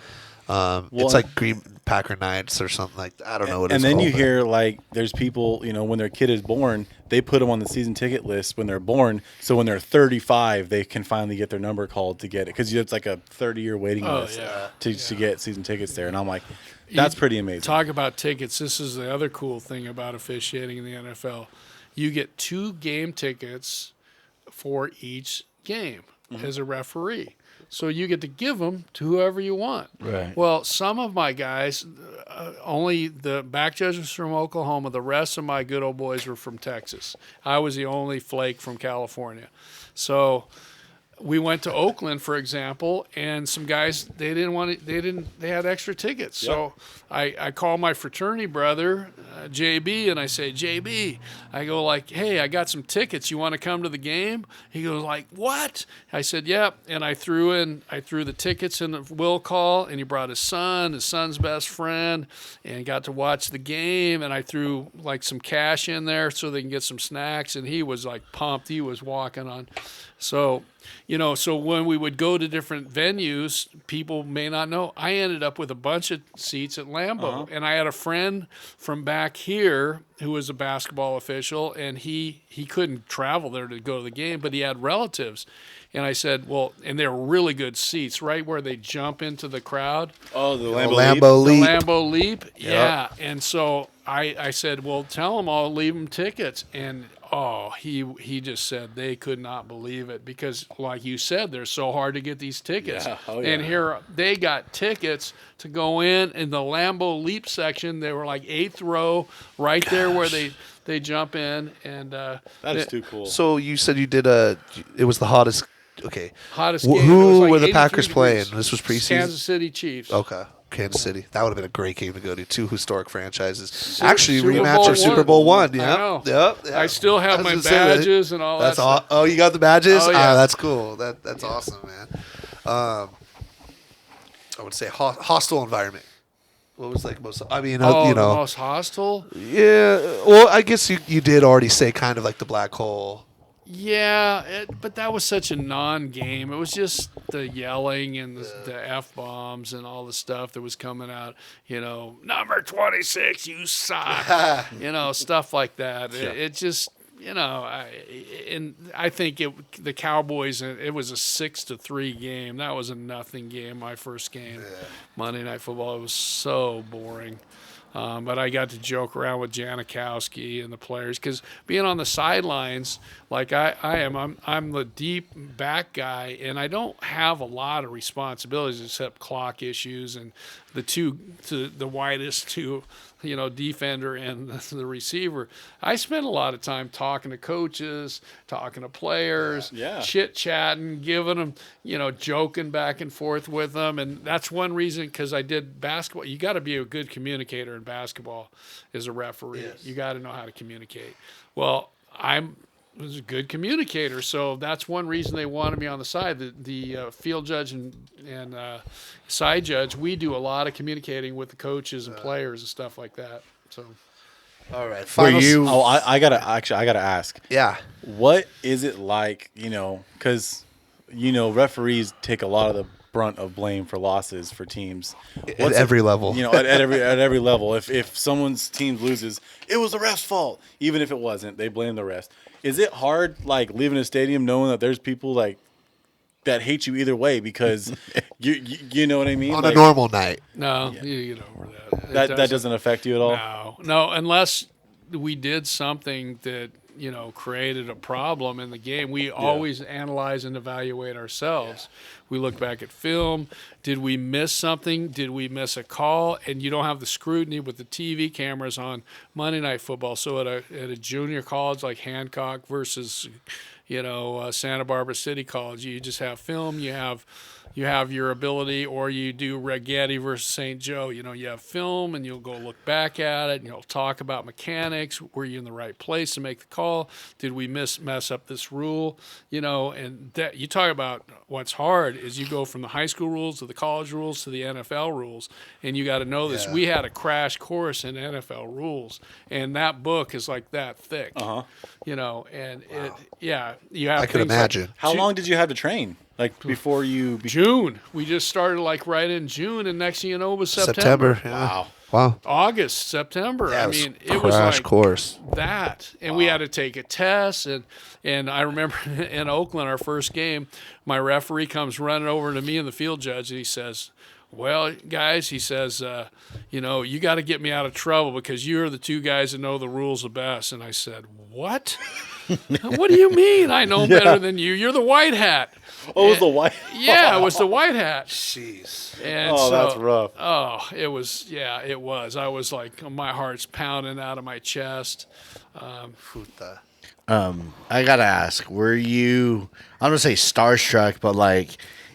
It's like Green Packer Nights or something like that. I don't know what it's called. And then you hear there's people, when their kid is born, they put them on the season ticket list when they're born. So when they're 35, they can finally get their number called to get it. Because it's like a 30-year waiting list to get season tickets there. And I'm like, that's pretty amazing. Talk about tickets. This is the other cool thing about officiating in the NFL. You get 2 game tickets for each game as a referee. So you get to give them to whoever you want. Right. Well, some of my guys, only the back judge was from Oklahoma. The rest of my good old boys were from Texas. I was the only flake from California. So we went to Oakland, for example, and some guys they had extra tickets. So I call my fraternity brother, JB, and I say, JB, I go hey, I got some tickets. You want to come to the game? He goes what? I said, yep. And I threw the tickets in the will call, and he brought his son's best friend, and got to watch the game. And I threw some cash in there so they can get some snacks, and he was pumped. He was walking on. So when we would go to different venues, people may not know, I ended up with a bunch of seats at Lambeau. And I had a friend from back here who was a basketball official, and he couldn't travel there to go to the game, but he had relatives. And I said, and they're really good seats, right where they jump into the crowd. Oh, the Lambeau Leap. The Lambeau Leap, yeah. And so I said, well, tell them I'll leave them tickets. And he just said they could not believe it because, like you said, they're so hard to get these tickets. Yeah. Oh, yeah. And here they got tickets to go in the Lambeau Leap section. They were 8th row, right there where they jump in. And that is too cool. So you said you did it was the hottest. Okay. Hottest game. Who were the Packers playing? This was preseason? Kansas City Chiefs. Okay. Kansas City. That would have been a great game to go to. 2 historic franchises. Super Rematch Bowl of Super Bowl one. Yeah. I know. Yep. I still have my badges and all that's that stuff. Oh, you got the badges? Oh, yeah. That's cool. That's awesome, man. I would say hostile environment. What was most? I mean, the most hostile. Yeah. Well, I guess you did already say kind of like the black hole. Yeah, but that was such a non-game. It was just the yelling and the F-bombs and all the stuff that was coming out. Number 26, you suck. Stuff like that. It just, I think the Cowboys, it was a 6-3 game. That was a nothing game. My first game, Monday Night Football. It was so boring. But I got to joke around with Janikowski and the players because being on the sidelines, like I am, I'm the deep back guy, and I don't have a lot of responsibilities except clock issues and the widest two, defender and the receiver. I spend a lot of time talking to coaches, talking to players, chit-chatting, giving them, joking back and forth with them. And that's one reason, because I did basketball. You got to be a good communicator in basketball as a referee. Yes. You got to know how to communicate. Well, I was a good communicator, so that's one reason they wanted me on the side. The field judge and side judge, we do a lot of communicating with the coaches and players and stuff like that. So, all right. I gotta ask. Yeah. What is it like? Because referees take a lot of the brunt of blame for losses for teams at every level. At every level. If someone's team loses, it was the ref's fault. Even if it wasn't, they blame the refs. Is it hard, like, leaving a stadium knowing that there's people like that hate you either way because you know what I mean? On a normal night. No, you get over that. That doesn't affect you at all? No, unless we did something that, created a problem in the game. We always analyze and evaluate ourselves. Yeah. We look back at film. Did we miss something? Did we miss a call? And you don't have the scrutiny with the TV cameras on Monday Night Football. So at a junior college like Hancock versus, Santa Barbara City College, you just have film. You have your ability, or you do Rigetti versus St. Joe. You have film, and you'll go look back at it, and you'll talk about mechanics. Were you in the right place to make the call? Did we mess up this rule? And that you talk about what's hard is you go from the high school rules to the college rules to the NFL rules, and you got to know this. Yeah. We had a crash course in NFL rules, and that book is like that thick. Uh-huh. And you have. I could imagine. Like, how long did you have to train? Like before you... June. We just started like right in June, and next thing you know it was September. Yeah. Wow. August, September. Yeah, it was like course. that. And we had to take a test. And I remember in Oakland, our first game, my referee comes running over to me and the field judge, and he says, well, guys, he says, you got to get me out of trouble because you're the two guys that know the rules the best. And I said, what? What do you mean I know better than you? You're the white hat. Oh, it was the white? Yeah, it was the white hat. Jeez. And that's rough. Oh, it was. Yeah, it was. I was like, my heart's pounding out of my chest. I gotta ask, were you? I'm gonna say starstruck, but like,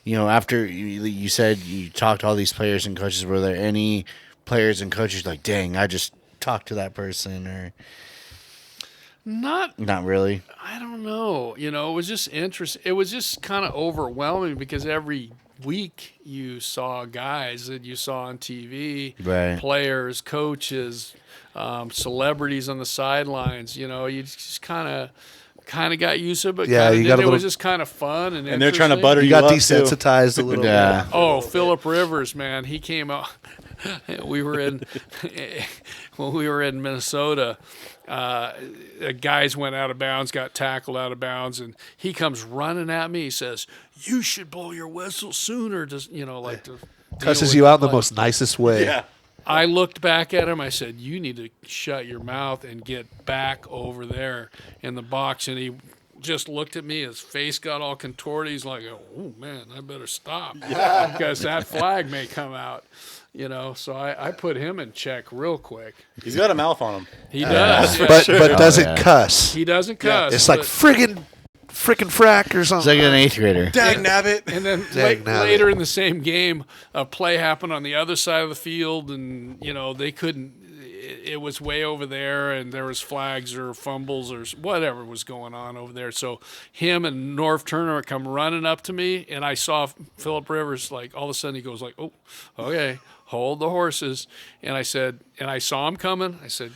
after you said you talked to all these players and coaches, were there any players and coaches like, dang, I just talked to that person, or? Not really. I don't know. It was just interesting. It was just kind of overwhelming because every week you saw guys that you saw on TV, right. Players, coaches, celebrities on the sidelines. You just kind of got used to it, but it was just kind of fun and they're trying to butter you got up desensitized too. A little yeah. bit. Oh, Phillip Rivers, man, he came out. We were in when we were in Minnesota. Guys went out of bounds, got tackled out of bounds, and he comes running at me. He says, "You should blow your whistle sooner." Cusses you out in the most nicest way. Yeah. I looked back at him. I said, "You need to shut your mouth and get back over there in the box." And he just looked at me. His face got all contorted. He's like, "Oh man, I better stop because that flag may come out." So I put him in check real quick. He's got a mouth on him. He does, but doesn't cuss. He doesn't cuss. It's like friggin' frack or something. It's like an 8th grader. Dag nabbit. And then later in the same game, a play happened on the other side of the field, and they couldn't. It was way over there, and there was flags or fumbles or whatever was going on over there. So him and Norv Turner come running up to me, and I saw Phillip Rivers, like, all of a sudden he goes like, "Oh, okay, hold the horses." And I said, and I saw him coming. I said,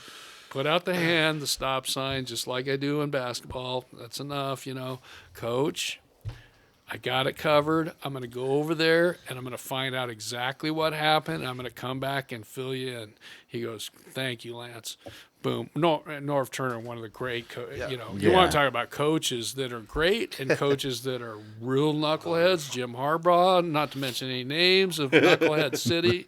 "Put out the hand, the stop sign, just like I do in basketball. That's enough, Coach, I got it covered. I'm going to go over there and I'm going to find out exactly what happened. And I'm going to come back and fill you in. He goes, thank you, Lance. Boom. Norv Turner, one of the great, you want to talk about coaches that are great and coaches that are real knuckleheads. Jim Harbaugh, not to mention any names of Knucklehead City,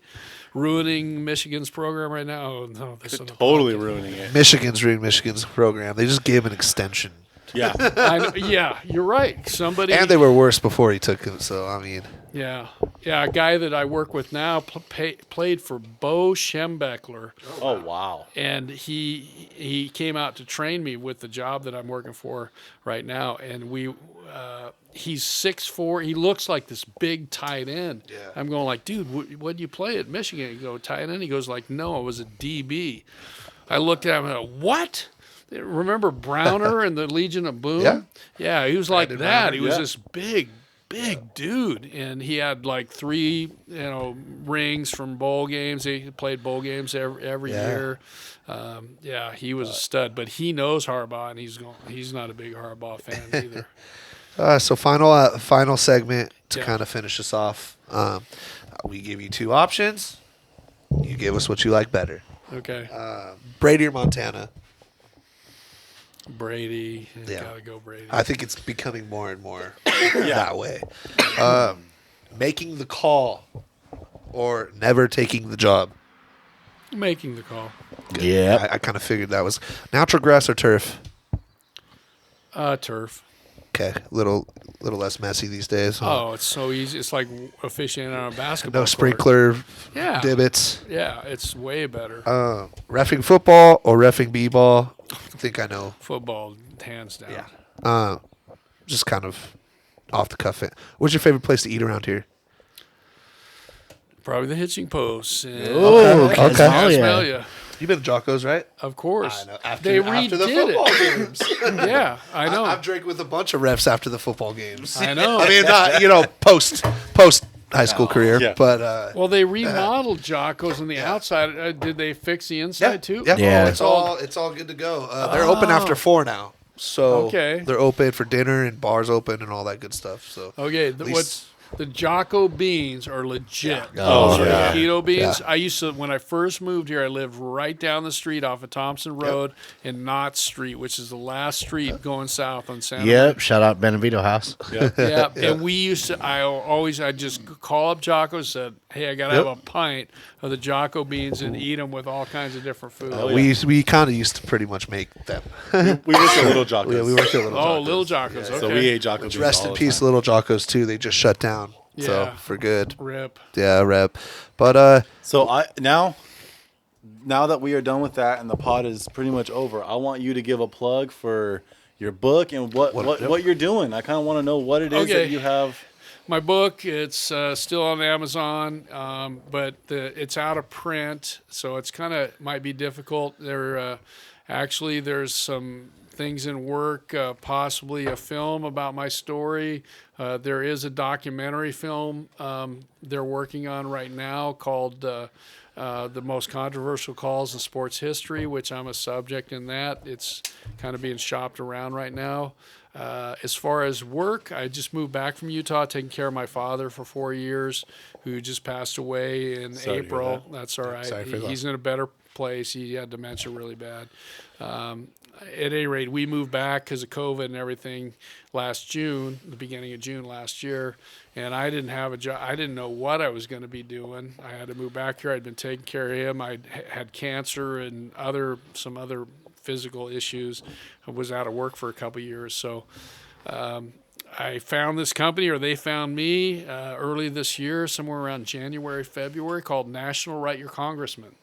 ruining Michigan's program right now. Oh, no, this is Totally ruining it. Michigan's ruined Michigan's program. They just gave him an extension. Yeah. Yeah, you're right. Somebody And they were worse before he took him, so, I mean. Yeah, a guy that I work with now played for Bo Schembechler. Oh, wow. And he came out to train me with the job that I'm working for right now. And he's 6'4". He looks like this big tight end. Yeah. I'm going like, dude, what did you play at Michigan? You go, tight end? He goes like, no, I was a DB. I looked at him and I go, what? Remember Browner and the Legion of Boom? Yeah. Yeah, he was like Brandon that. Browner, He was yeah. this big dude, and he had like 3 rings from bowl games. He played bowl games every year. He was a stud, but he knows Harbaugh, and he's not a big Harbaugh fan either. So final segment to Yeah. kind of finish us off. We give you 2 options. You give us what you like better. Okay, Brady or Montana? Brady, Yeah. gotta go Brady. I think it's becoming more and more that way. Making the call or never taking the job. Making the call. Yeah. I kind of figured that was natural grass or turf. Turf. Okay, little less messy these days. Oh, it's so easy. It's like officiating on a basketball No court. sprinkler Yeah. divots. Yeah, it's way better. Reffing football or reffing b-ball. I think I know. Football, hands down. Just kind of off the cuff. What's your favorite place to eat around here? Probably the hitching posts. Oh, Okay. Casmalia. You've been to Jocko's, right? Of course. I know. After They the redid football it. games. Yeah, I know. I've drank with a bunch of refs after the football games. I know. I mean, not post high school career, Yeah. but Well, they remodeled Jocko's on the outside. Did they fix the inside too? Yeah. Yeah. It's all good to go. They're open after 4 now, so Okay. they're open for dinner and bars open and all that good stuff. So Okay. least- What's the Jocko beans are legit. Oh, yeah. Keto beans. Yeah. I used to, when I first moved here, I lived right down the street off of Thompson Road in Knott Street, which is the last street going south on Santa Yep. Shout out Benevito House. Yeah, and we used to. I just call up Jocko and said, "Hey, I gotta Yep. have a pint of the Jocko beans and eat them with all kinds of different food." we kind of used to pretty much make them. We worked at Little Jocko's. Yeah, we worked at Little Oh, Jocko's. Little Jocko's. Okay. So we ate Jocko beans Rest all in the peace, time. Little Jocko's too. They just shut down. So Yeah. for good. Rip. Yeah, rep. But So now that we are done with that and the pod is pretty much over, I want you to give a plug for your book and what you're doing. I kind of want to know what it is Okay. that you have. My book, it's still on Amazon, but it's out of print, so it's kind of might be difficult. There's some things in work, possibly a film about my story. There is a documentary film they're working on right now called The Most Controversial Calls in Sports History, which I'm a subject in that. It's kind of being shopped around right now. As far as work, I just moved back from Utah, taking care of my father for 4 years, who just passed away in Sorry to hear April. that. That's all right. Sorry for that. He's in a better place. He had dementia really bad. At any rate, we moved back because of COVID and everything last June, the beginning of June last year, and I didn't have a job. I didn't know what I was going to be doing. I had to move back here. I'd been taking care of him. I had cancer and some other physical issues. I was out of work for a couple of years, so I found this company, or they found me early this year, somewhere around January, February, called National Write Your Congressman.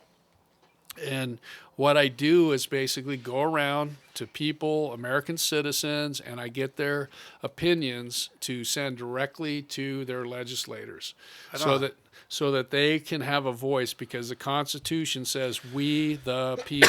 And what I do is basically go around to people, American citizens, and I get their opinions to send directly to their legislators, so that they can have a voice, because the Constitution says we the people,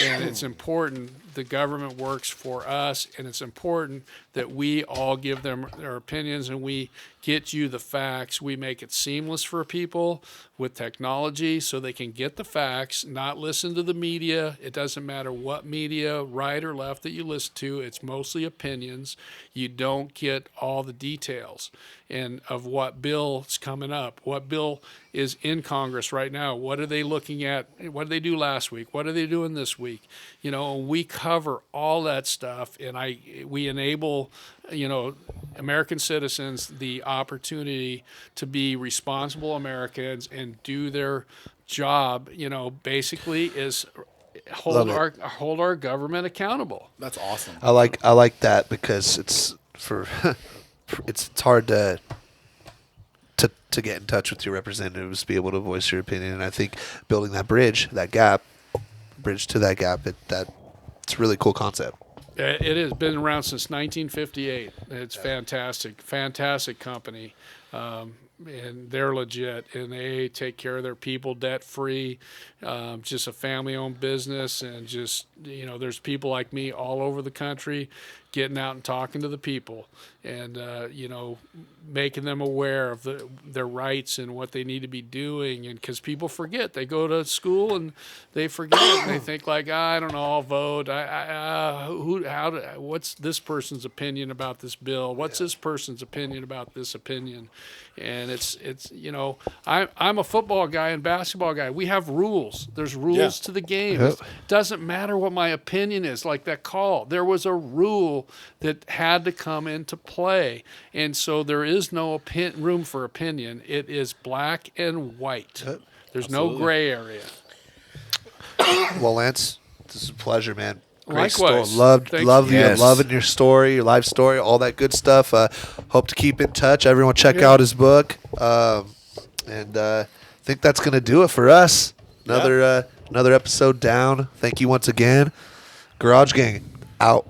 and it's important the government works for us, and it's important that we all give them their opinions and we get you the facts. We make it seamless for people with technology so they can get the facts, not listen to the media. It doesn't matter what media, right or left, that you listen to. It's mostly opinions. You don't get all the details and of what bill is coming up, what bill is in Congress right now. What are they looking at? What did they do last week? What are they doing this week? You know, we cover all that stuff, and we enable, you know, American citizens the opportunity to be responsible Americans and do their job. You know, basically is hold our government accountable. That's awesome. I like that because it's it's hard to get in touch with your representatives, be able to voice your opinion, and I think building that bridge to that gap, it's a really cool concept. It has been around since 1958. It's fantastic company, and they're legit, and they take care of their people debt free. Just a family-owned business, and just, you know, there's people like me all over the country getting out and talking to the people, and you know, making them aware of their rights and what they need to be doing. And because people forget, they go to school and they forget, and they think like, I don't know, I'll vote. What's this person's opinion about this bill? What's this person's opinion about this opinion? And it's you know, I'm a football guy and basketball guy. We have rules. There's rules to the game. It doesn't matter what my opinion is. Like that call, there was a rule that had to come into play, and so there is no room for opinion. It is black and white. There's no gray area. Well, Lance, this is a pleasure, man. Great Likewise. story. Loving your story, your life story, all that good stuff. Hope to keep in touch. Everyone check out his book. And I think that's going to do it for us. Another episode down. Thank you once again. Garage Gang, out.